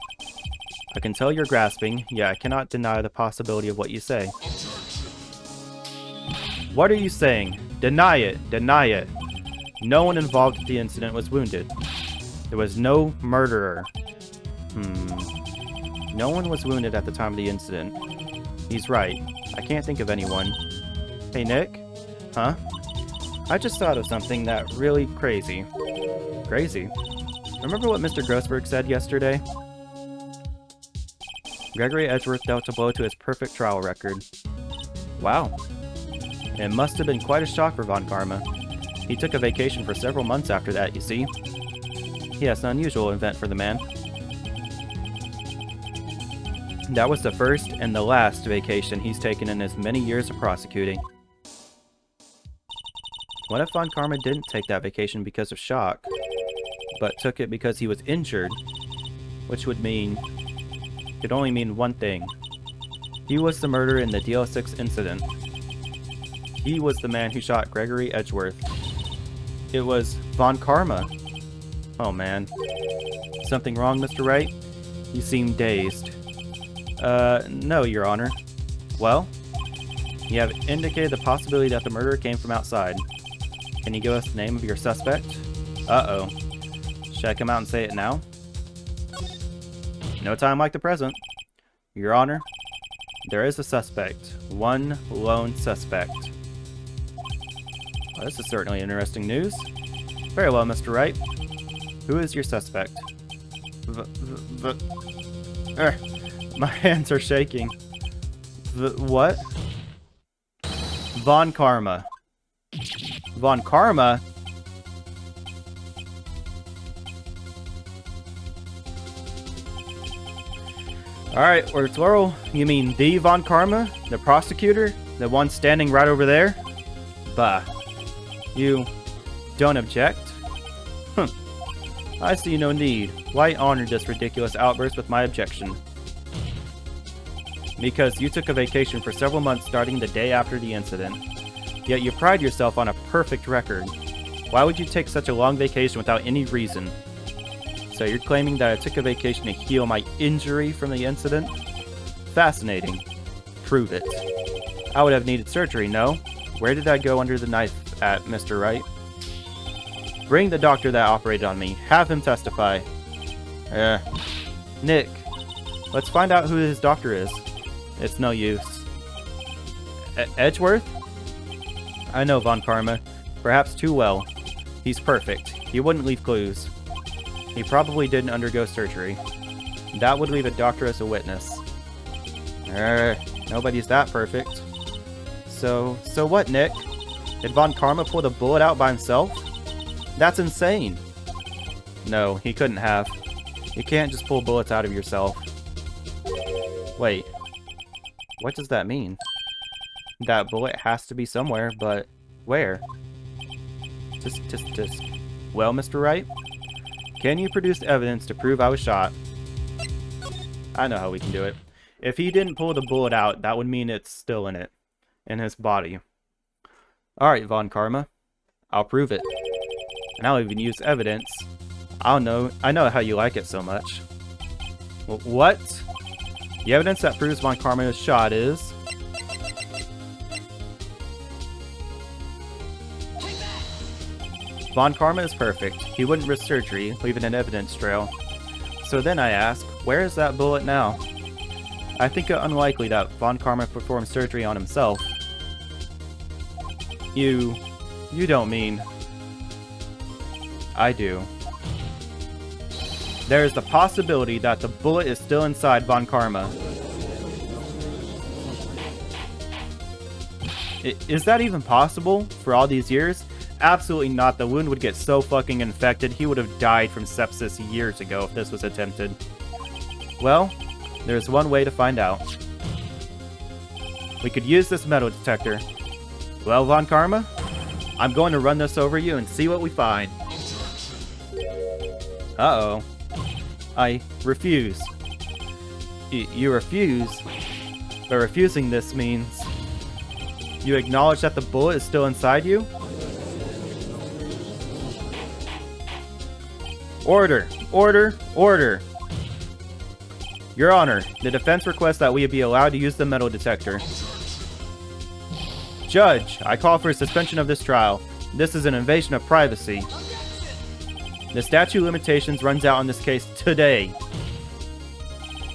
S1: I can tell you're grasping, yet I cannot deny the possibility of what you say. What are you saying? Deny it! Deny it! No one involved with the incident was wounded. There was no murderer. No one was wounded at the time of the incident. He's right. I can't think of anyone. Hey, Nick? Huh? I just thought of something that really crazy. Crazy? Remember what Mr. Grossberg said yesterday? Gregory Edgeworth dealt a blow to his perfect trial record. Wow. It must have been quite a shock for Von Karma. He took a vacation for several months after that, you see. Yes, an unusual event for the man. That was the first and the last vacation he's taken in his many years of prosecuting. What if Von Karma didn't take that vacation because of shock, but took it because he was injured? Which would mean... could only mean one thing. He was the murderer in the DL6 incident. He was the man who shot Gregory Edgeworth. It was Von Karma. Oh man. Something wrong, Mr. Wright? You seem dazed. No, Your Honor. Well? You have indicated the possibility that the murderer came from outside. Can you give us the name of your suspect? Uh-oh. Should I come out and say it now? No time like the present. Your Honor, there is a suspect. One lone suspect. Well, this is certainly interesting news. Very well, Mr. Wright. Who is your suspect? My hands are shaking. What? Von Karma. Von Karma? Alright, or plural, you mean the Von Karma? The prosecutor? The one standing right over there? Bah. You don't object? I see no need. Why honor this ridiculous outburst with my objection? Because you took a vacation for several months starting the day after the incident. Yet you pride yourself on a perfect record. Why would you take such a long vacation without any reason? So you're claiming that I took a vacation to heal my injury from the incident? Fascinating. Prove it. I would have needed surgery, no? Where did I go under the knife at, Mr. Wright? Bring the doctor that operated on me. Have him testify. Nick, let's find out who his doctor is. It's no use. Edgeworth? I know, Von Karma. Perhaps too well. He's perfect. He wouldn't leave clues. He probably didn't undergo surgery. That would leave a doctor as a witness. Nobody's that perfect. So what, Nick? Did Von Karma pull the bullet out by himself? That's insane. No, he couldn't have. You can't just pull bullets out of yourself. Wait. What does that mean? That bullet has to be somewhere, but where? Tisk. Well, Mr. Wright? Can you produce evidence to prove I was shot? I know how we can do it. If he didn't pull the bullet out, that would mean it's still in his body. Alright, Von Karma. I'll prove it. And I'll even use evidence. I know how you like it so much. What? The evidence that proves Von Karma is shot is... Von Karma is perfect. He wouldn't risk surgery, leaving an evidence trail. So then I ask, where is that bullet now? I think it unlikely that Von Karma performed surgery on himself. You don't mean... I do. There is the possibility that the bullet is still inside Von Karma. Is that even possible for all these years? Absolutely not. The wound would get so fucking infected, he would have died from sepsis years ago if this was attempted. Well, there's one way to find out. We could use this metal detector. Well, Von Karma, I'm going to run this over you and see what we find. Uh-oh. I refuse. You refuse? But refusing this means... You acknowledge that the bullet is still inside you? Order! Order! Order! Your Honor, the defense requests that we be allowed to use the metal detector. Judge, I call for a suspension of this trial. This is an invasion of privacy. The statute of limitations runs out on this case today.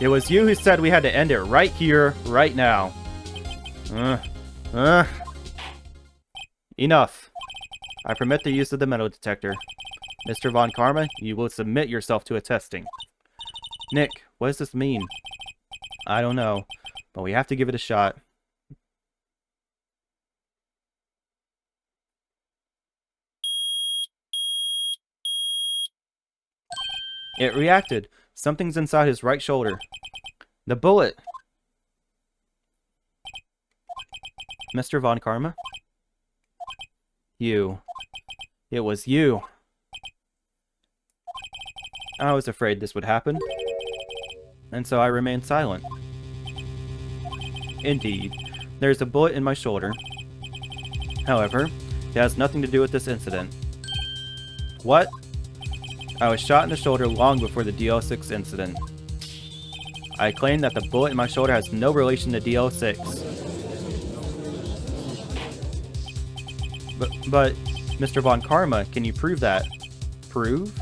S1: It was you who said we had to end it right here, right now. Enough. I permit the use of the metal detector. Mr. Von Karma, you will submit yourself to a testing. Nick, what does this mean? I don't know, but we have to give it a shot. It reacted. Something's inside his right shoulder. The bullet. Mr. Von Karma? You. It was you. I was afraid this would happen, and so I remained silent. Indeed, there's a bullet in my shoulder. However, it has nothing to do with this incident. What? I was shot in the shoulder long before the DL6 incident. I claim that the bullet in my shoulder has no relation to DL6. But, Mr. Von Karma, can you prove that? Prove?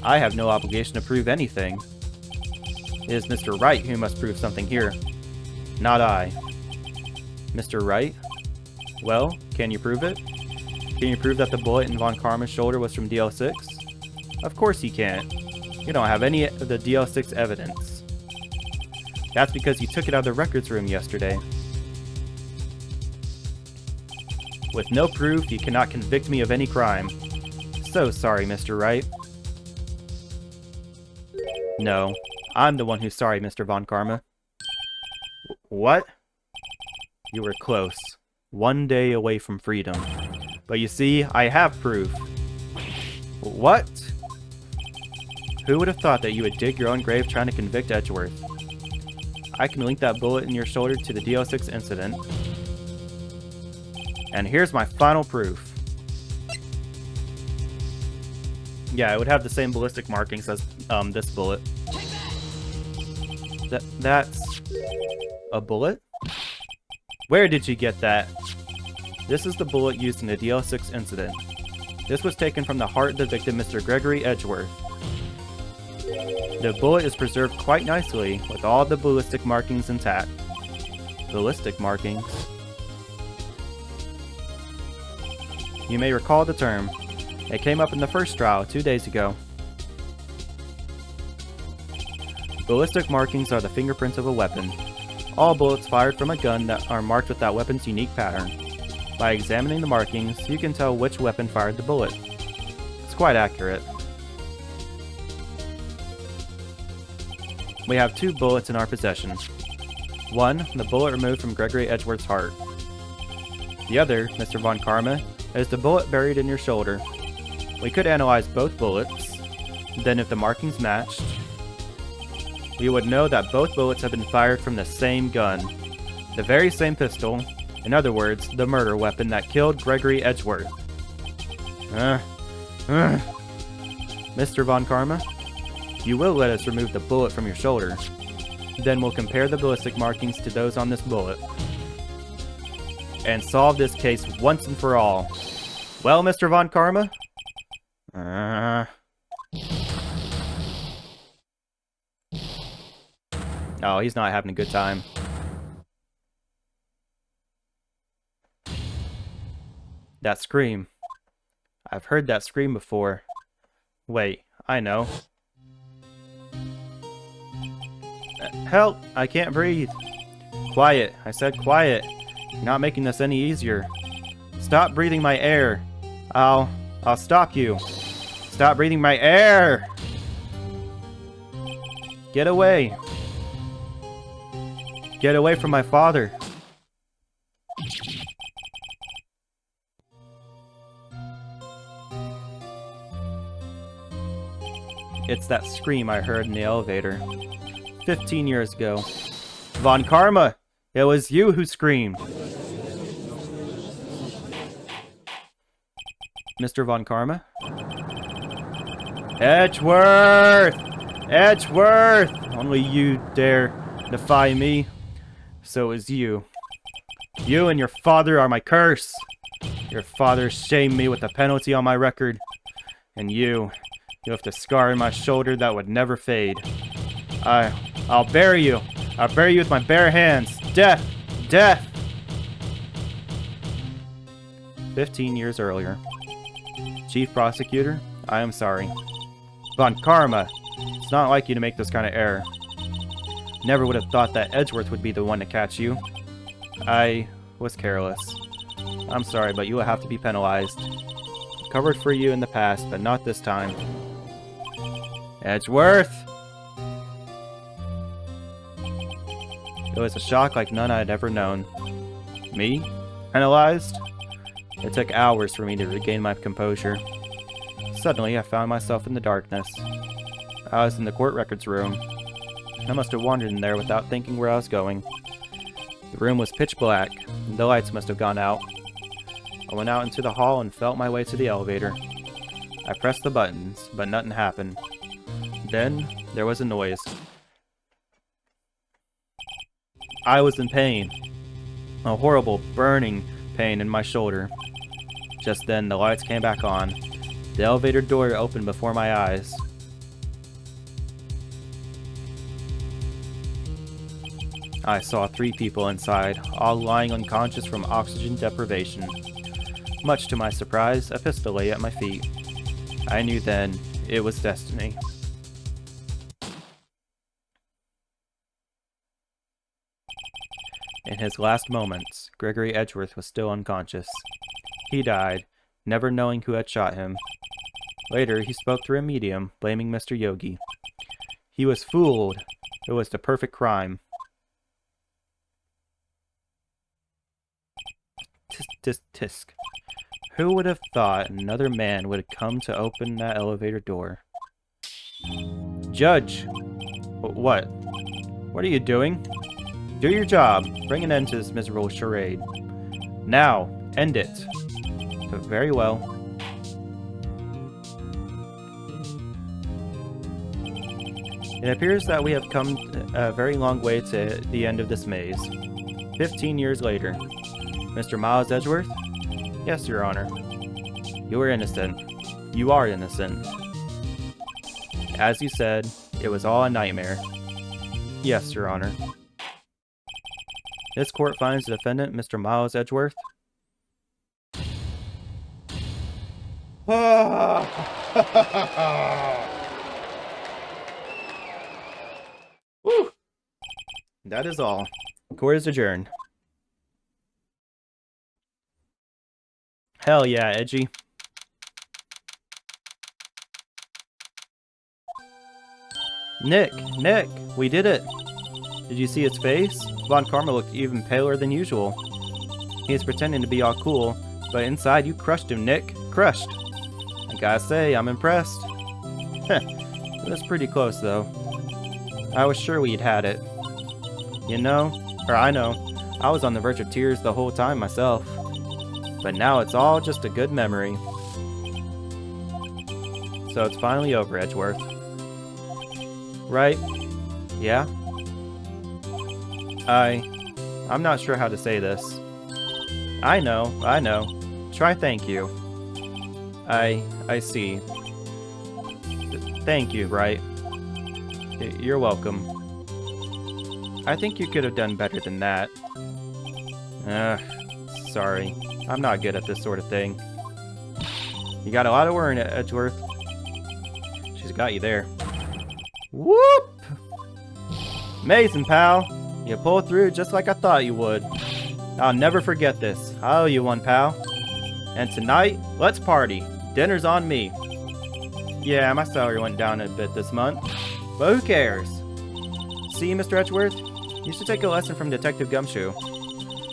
S1: I have no obligation to prove anything. It is Mr. Wright who must prove something here, not I. Mr. Wright? Well, can you prove it? Can you prove that the bullet in Von Karma's shoulder was from DL6? Of course you can't. You don't have any of the DL6 evidence. That's because you took it out of the records room yesterday. With no proof, you cannot convict me of any crime. So sorry, Mr. Wright. No, I'm the one who's sorry, Mr. Von Karma. What? You were close. 1 day away from freedom. But you see, I have proof. What? Who would have thought that you would dig your own grave trying to convict Edgeworth? I can link that bullet in your shoulder to the DL6 incident. And here's my final proof. Yeah, it would have the same ballistic markings as this bullet. That's a bullet? Where did you get that? This is the bullet used in the DL6 incident. This was taken from the heart of the victim, Mr. Gregory Edgeworth. The bullet is preserved quite nicely, with all the ballistic markings intact. Ballistic markings? You may recall the term. It came up in the first trial 2 days ago. Ballistic markings are the fingerprints of a weapon. All bullets fired from a gun that are marked with that weapon's unique pattern. By examining the markings, you can tell which weapon fired the bullet. It's quite accurate. We have 2 bullets in our possession. One, the bullet removed from Gregory Edgeworth's heart. The other, Mr. Von Karma, is the bullet buried in your shoulder. We could analyze both bullets. Then if the markings matched, we would know that both bullets have been fired from the same gun. The very same pistol. In other words, the murder weapon that killed Gregory Edgeworth. Mr. Von Karma, you will let us remove the bullet from your shoulder. Then we'll compare the ballistic markings to those on this bullet. And solve this case once and for all. Well, Mr. Von Karma? Oh, he's not having a good time. That scream. I've heard that scream before. Wait, I know. Help! I can't breathe. Quiet. I said quiet. You're not making this any easier. Stop breathing my air. I'll stop you. Stop breathing my air! Get away. Get away from my father. It's that scream I heard in the elevator 15 years ago. Von Karma! It was you who screamed. Mr. Von Karma? Edgeworth! Edgeworth! Only you dare defy me. So is you. You and your father are my curse. Your father shamed me with a penalty on my record. And you left a scar in my shoulder that would never fade. I'll bury you. I'll bury you with my bare hands. Death! Death! 15 years earlier. Chief Prosecutor, I am sorry. Von Karma, it's not like you to make this kind of error. Never would have thought that Edgeworth would be the one to catch you. I was careless. I'm sorry, but you will have to be penalized. Covered for you in the past, but not this time. Edgeworth! It was a shock like none I had ever known. Me? Penalized? It took hours for me to regain my composure. Suddenly, I found myself in the darkness. I was in the court records room. I must have wandered in there without thinking where I was going. The room was pitch black, and the lights must have gone out. I went out into the hall and felt my way to the elevator. I pressed the buttons, but nothing happened. Then, there was a noise. I was in pain. A horrible, burning pain in my shoulder. Just then, the lights came back on. The elevator door opened before my eyes. I saw 3 people inside, all lying unconscious from oxygen deprivation. Much to my surprise, a pistol lay at my feet. I knew then it was destiny. In his last moments, Gregory Edgeworth was still unconscious. He died, never knowing who had shot him. Later, he spoke through a medium, blaming Mr. Yogi. He was fooled. It was the perfect crime. Tisk. Who would have thought another man would have come to open that elevator door? Judge! What? What are you doing? Do your job. Bring an end to this miserable charade. Now, end it. Very well. It appears that we have come a very long way to the end of this maze. 15 years later. Mr. Miles Edgeworth? Yes, Your Honor. You were innocent. You are innocent. As you said, it was all a nightmare. Yes, Your Honor. This court finds the defendant, Mr. Miles Edgeworth. Woo! That is all. Court is adjourned. Hell yeah, Edgy. Nick, we did it. Did you see its face? Von Karma looked even paler than usual. He is pretending to be all cool, but inside you crushed him, Nick. Crushed. I gotta say, I'm impressed. It was pretty close, though. I was sure we'd had it. You know, or I know, I was on the verge of tears the whole time myself. But now it's all just a good memory. So it's finally over, Edgeworth. Right? Yeah? I'm not sure how to say this. I know. Try thank you. I see. Thank you, Wright. You're welcome. I think you could have done better than that. Sorry. I'm not good at this sort of thing. You got a lot of worrying, Edgeworth. She's got you there. Whoop! Amazing, pal. You pulled through just like I thought you would. I'll never forget this. I owe you one, pal. And tonight, let's party. Dinner's on me. Yeah, my salary went down a bit this month. But who cares? See, Mr. Edgeworth? You should take a lesson from Detective Gumshoe.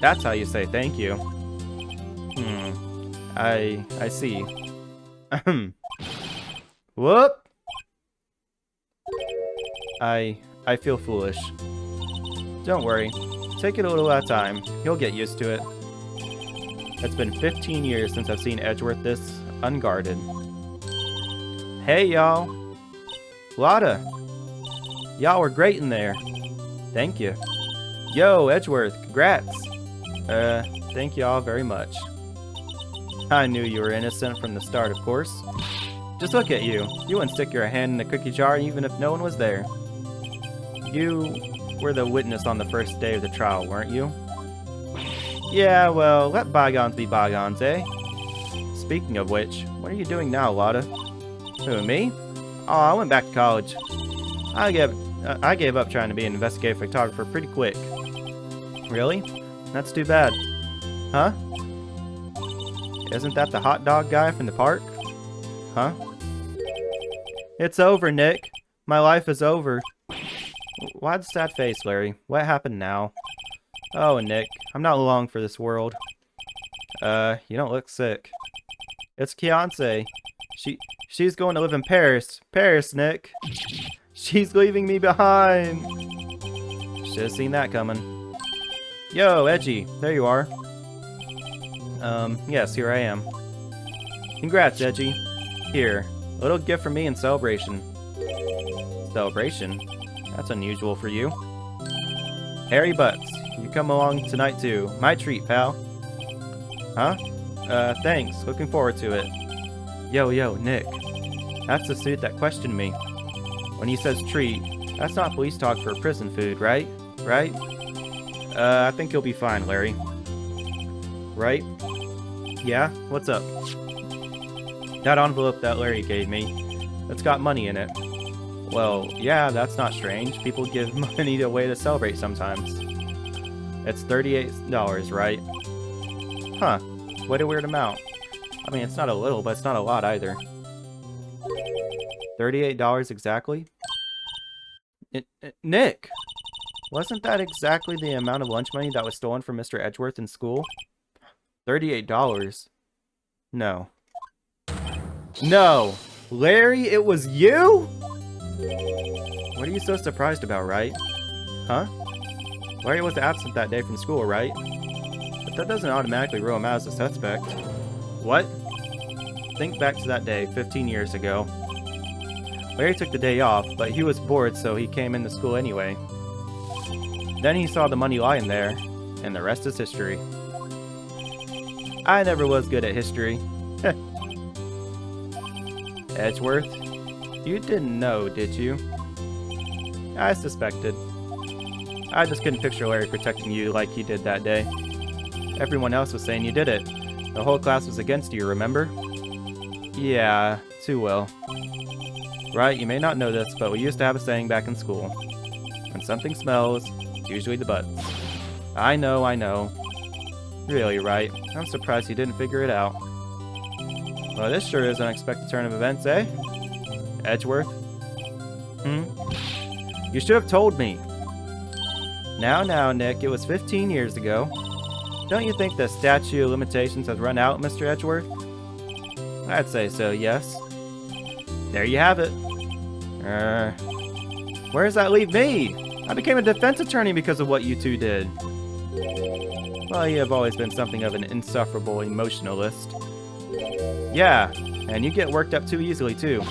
S1: That's how you say thank you. I see. Whoop! I feel foolish. Don't worry. Take it a little at a time. You'll get used to it. It's been 15 years since I've seen Edgeworth this unguarded. Hey, y'all. Lotta. Y'all were great in there. Thank you. Yo, Edgeworth, congrats. Thank y'all very much. I knew you were innocent from the start, of course. Just look at you. You wouldn't stick your hand in a cookie jar even if no one was there. You were the witness on the first day of the trial, weren't you? Yeah, well, let bygones be bygones, eh? Speaking of which, what are you doing now, Lotta? Who, me? Oh, I went back to college. I gave up trying to be an investigative photographer pretty quick. Really? That's too bad. Huh? Isn't that the hot dog guy from the park? Huh? It's over, Nick. My life is over. Why the sad face, Larry? What happened now? Oh, Nick, I'm not long for this world. You don't look sick. It's Kianse. She's going to live in Paris. Paris, Nick. She's leaving me behind. Should have seen that coming. Yo, Edgy, there you are. Yes, here I am. Congrats, Edgy. Here, a little gift from me in celebration. Celebration? That's unusual for you. Harry Butts, you come along tonight too. My treat, pal. Huh? Thanks. Looking forward to it. Yo, Nick. That's the suit that questioned me. When he says treat, that's not police talk for prison food, right? Right? I think you'll be fine, Larry. Right? Yeah? What's up? That envelope that Larry gave me, it's got money in it. Well, yeah, that's not strange. People give money away to celebrate sometimes. It's $38, right? Huh. What a weird amount. I mean, it's not a little, but it's not a lot either. $38 exactly? Nick! Wasn't that exactly the amount of lunch money that was stolen from Mr. Edgeworth in school? $38. No. No! Larry, it was you?! What are you so surprised about, Wright? Huh? Larry was absent that day from school, right? But that doesn't automatically rule him out as a suspect. What? Think back to that day, 15 years ago. Larry took the day off, but he was bored, so he came into school anyway. Then he saw the money lying there, and the rest is history. I never was good at history. Edgeworth, you didn't know, did you? I suspected. I just couldn't picture Larry protecting you like he did that day. Everyone else was saying you did it. The whole class was against you, remember? Yeah, too well. Right, you may not know this, but we used to have a saying back in school. When something smells, it's usually the butt. I know, I know. Really, Wright. I'm surprised you didn't figure it out. Well, this sure is an unexpected turn of events, eh? Edgeworth? You should have told me. Now, Nick, it was 15 years ago. Don't you think the statute of limitations has run out, Mr. Edgeworth? I'd say so, yes. There you have it. Where does that leave me? I became a defense attorney because of what you two did. Well, you have always been something of an insufferable emotionalist. Yeah, and you get worked up too easily, too.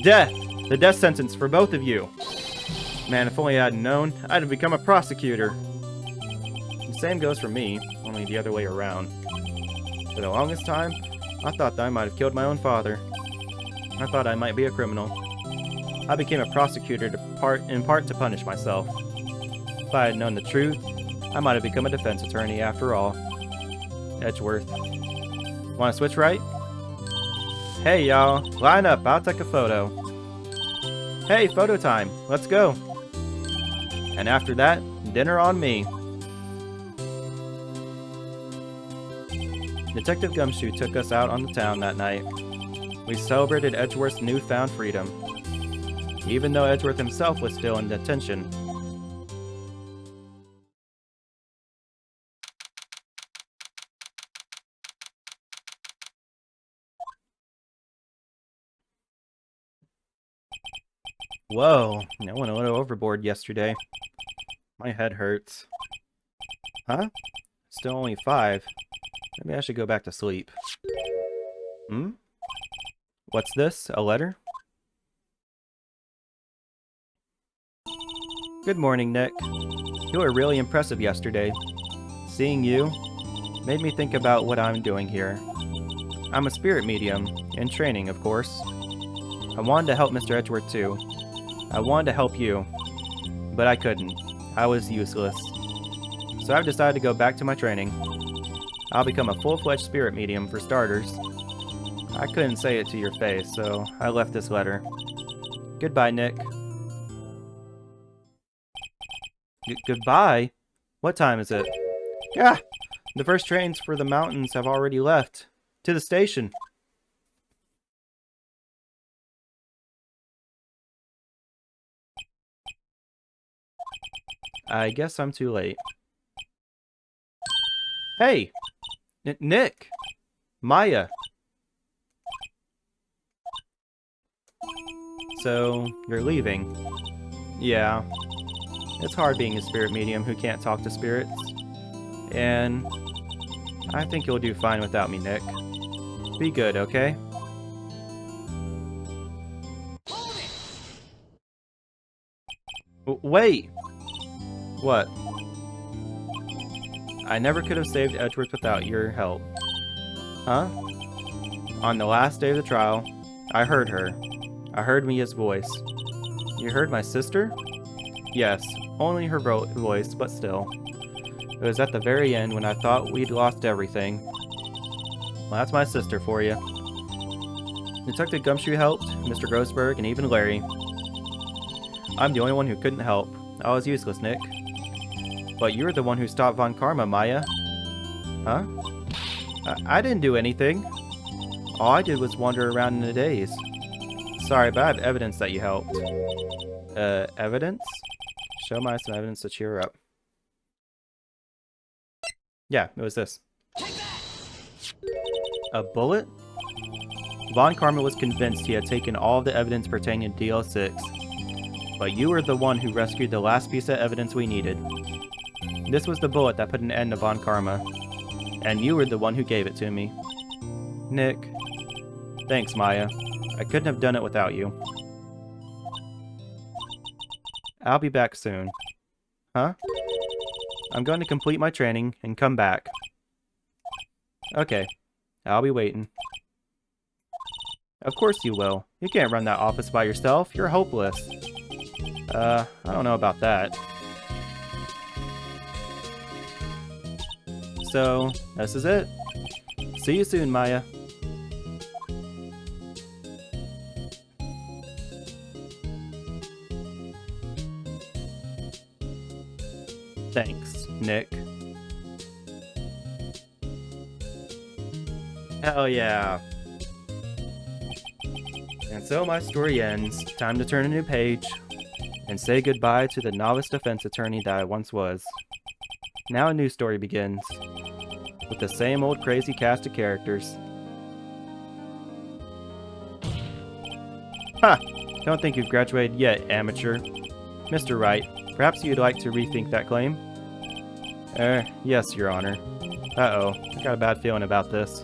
S1: Death! The death sentence for both of you. Man, if only I had known, I'd have become a prosecutor. The same goes for me, only the other way around. For the longest time, I thought that I might have killed my own father. I thought I might be a criminal. I became a prosecutor in part to punish myself. If I had known the truth, I might have become a defense attorney after all. Edgeworth. Want to switch right? Hey y'all, line up, I'll take a photo. Hey, photo time, let's go. And after that, dinner on me. Detective Gumshoe took us out on the town that night. We celebrated Edgeworth's newfound freedom, even though Edgeworth himself was still in detention. Whoa, I went a little overboard yesterday. My head hurts. Huh? Still only 5. Maybe I should go back to sleep. What's this? A letter? Good morning, Nick. You were really impressive yesterday. Seeing you made me think about what I'm doing here. I'm a spirit medium, in training, of course. I wanted to help Mr. Edgeworth too. I wanted to help you, but I couldn't. I was useless. So I've decided to go back to my training. I'll become a full-fledged spirit medium for starters. I couldn't say it to your face, so I left this letter. Goodbye, Nick. Goodbye? What time is it? Yeah! The first trains for the mountains have already left. To the station. I guess I'm too late. Hey! Nick! Maya! So, you're leaving. Yeah. It's hard being a spirit medium who can't talk to spirits. And I think you'll do fine without me, Nick. Be good, okay? Wait! What? I never could have saved Edgeworth without your help. Huh? On the last day of the trial, I heard her. I heard Mia's voice. You heard my sister? Yes, only her voice, but still. It was at the very end when I thought we'd lost everything. Well, that's my sister for you. Detective Gumshoe helped, Mr. Grossberg, and even Larry. I'm the only one who couldn't help. I was useless, Nick. But you're the one who stopped Von Karma, Maya. Huh? I didn't do anything. All I did was wander around in a daze. Sorry, but I have evidence that you helped. Evidence? Show Maya some evidence to cheer her up. Yeah, it was this. A bullet? Von Karma was convinced he had taken all of the evidence pertaining to DL6. But you were the one who rescued the last piece of evidence we needed. This was the bullet that put an end to Von Karma. And you were the one who gave it to me. Nick. Thanks, Maya. I couldn't have done it without you. I'll be back soon. Huh? I'm going to complete my training and come back. Okay. I'll be waiting. Of course you will. You can't run that office by yourself. You're hopeless. I don't know about that. So, this is it. See you soon, Maya. Thanks, Nick. Hell yeah. And so my story ends. Time to turn a new page and say goodbye to the novice defense attorney that I once was. Now a new story begins, with the same old crazy cast of characters. Ha! Don't think you've graduated yet, amateur. Mr. Wright, perhaps you'd like to rethink that claim? Yes, Your Honor. Uh-oh, I got a bad feeling about this.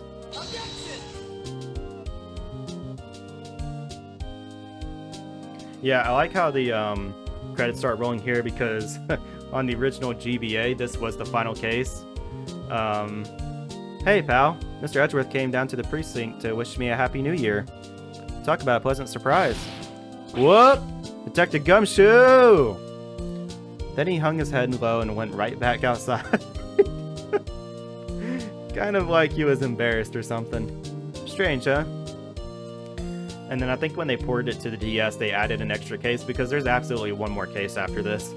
S1: Yeah, I like how the credits start rolling here because on the original GBA, this was the final case. Hey, pal. Mr. Edgeworth came down to the precinct to wish me a happy new year. Talk about a pleasant surprise. Whoop! Detective Gumshoe! Then he hung his head low and went right back outside. Kind of like he was embarrassed or something. Strange, huh? And then I think when they ported it to the DS, they added an extra case because there's absolutely one more case after this.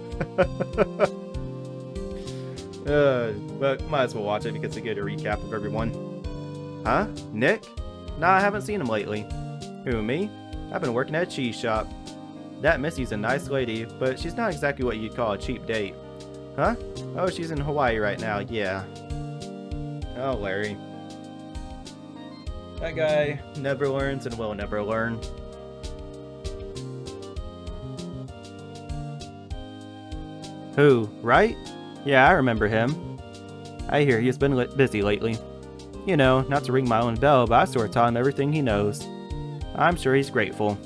S1: But might as well watch it because they get a recap of everyone. Huh? Nick? Nah, I haven't seen him lately. Who, me? I've been working at a cheese shop. That Missy's a nice lady, but she's not exactly what you'd call a cheap date. Huh? Oh, she's in Hawaii right now, yeah. Oh, Larry. That guy never learns and will never learn. Who, Wright? Yeah, I remember him. I hear he's been busy lately. You know, not to ring my own bell, but I sort of taught him everything he knows. I'm sure he's grateful.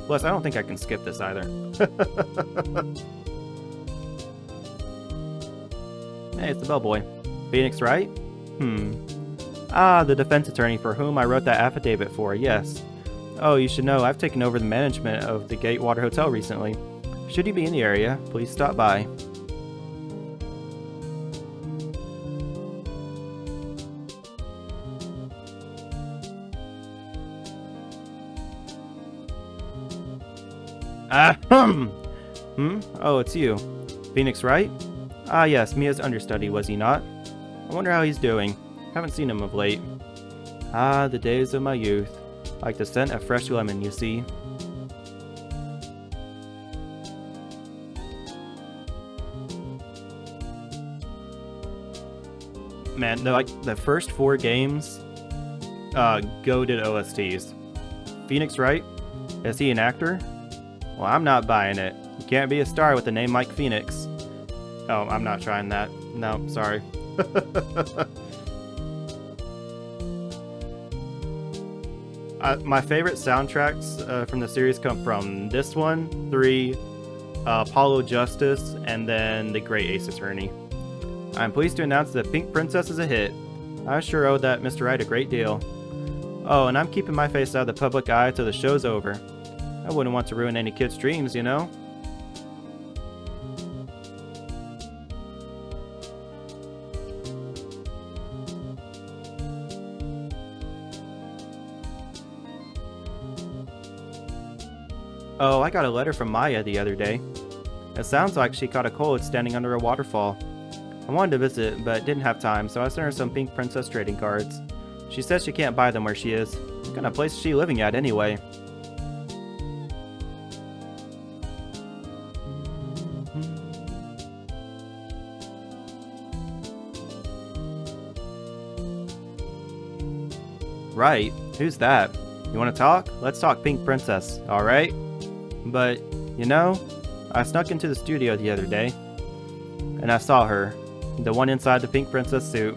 S1: Plus, I don't think I can skip this either. Hey, it's the bellboy. Phoenix, Wright? Ah, the defense attorney for whom I wrote that affidavit for, yes. Oh, you should know, I've taken over the management of the Gatewater Hotel recently. Should you be in the area, please stop by. Oh, it's you. Phoenix, Wright? Ah, yes, Mia's understudy, was he not? I wonder how he's doing. Haven't seen him of late. Ah, the days of my youth. Like the scent of fresh lemon, you see. Man, the first 4 games, goated OSTs. Phoenix, Wright? Is he an actor? Well, I'm not buying it. You can't be a star with a name like Phoenix. Oh, I'm not trying that. No, sorry. My favorite soundtracks from the series come from this one, 3, Apollo Justice, and then The Great Ace Attorney. I'm pleased to announce that Pink Princess is a hit. I sure owe that Mr. Wright a great deal. Oh, and I'm keeping my face out of the public eye till the show's over. I wouldn't want to ruin any kid's dreams, you know? Oh, I got a letter from Maya the other day. It sounds like she caught a cold standing under a waterfall. I wanted to visit, but didn't have time, so I sent her some Pink Princess trading cards. She says she can't buy them where she is. What kind of place is she living at anyway? Right, who's that? You want to talk? Let's talk Pink Princess, alright? But, you know, I snuck into the studio the other day, and I saw her, the one inside the Pink Princess suit.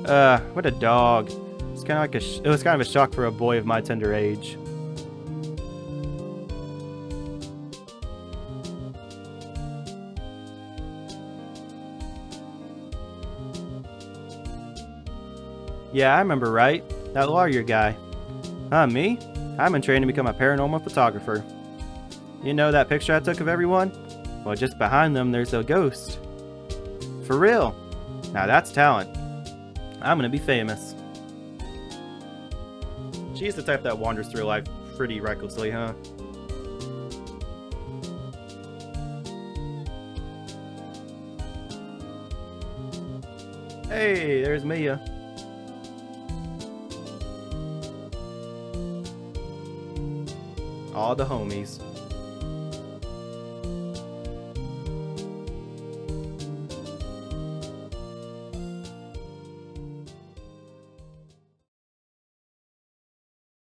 S1: What a dog. It's kind of like it was kind of a shock for a boy of my tender age. Yeah, I remember, right? That lawyer guy. Me? I'm in training to become a paranormal photographer. You know that picture I took of everyone? Well, just behind them there's a ghost. For real? Now that's talent. I'm gonna be famous. She's the type that wanders through life pretty recklessly, huh? Hey, there's Mia. All the homies.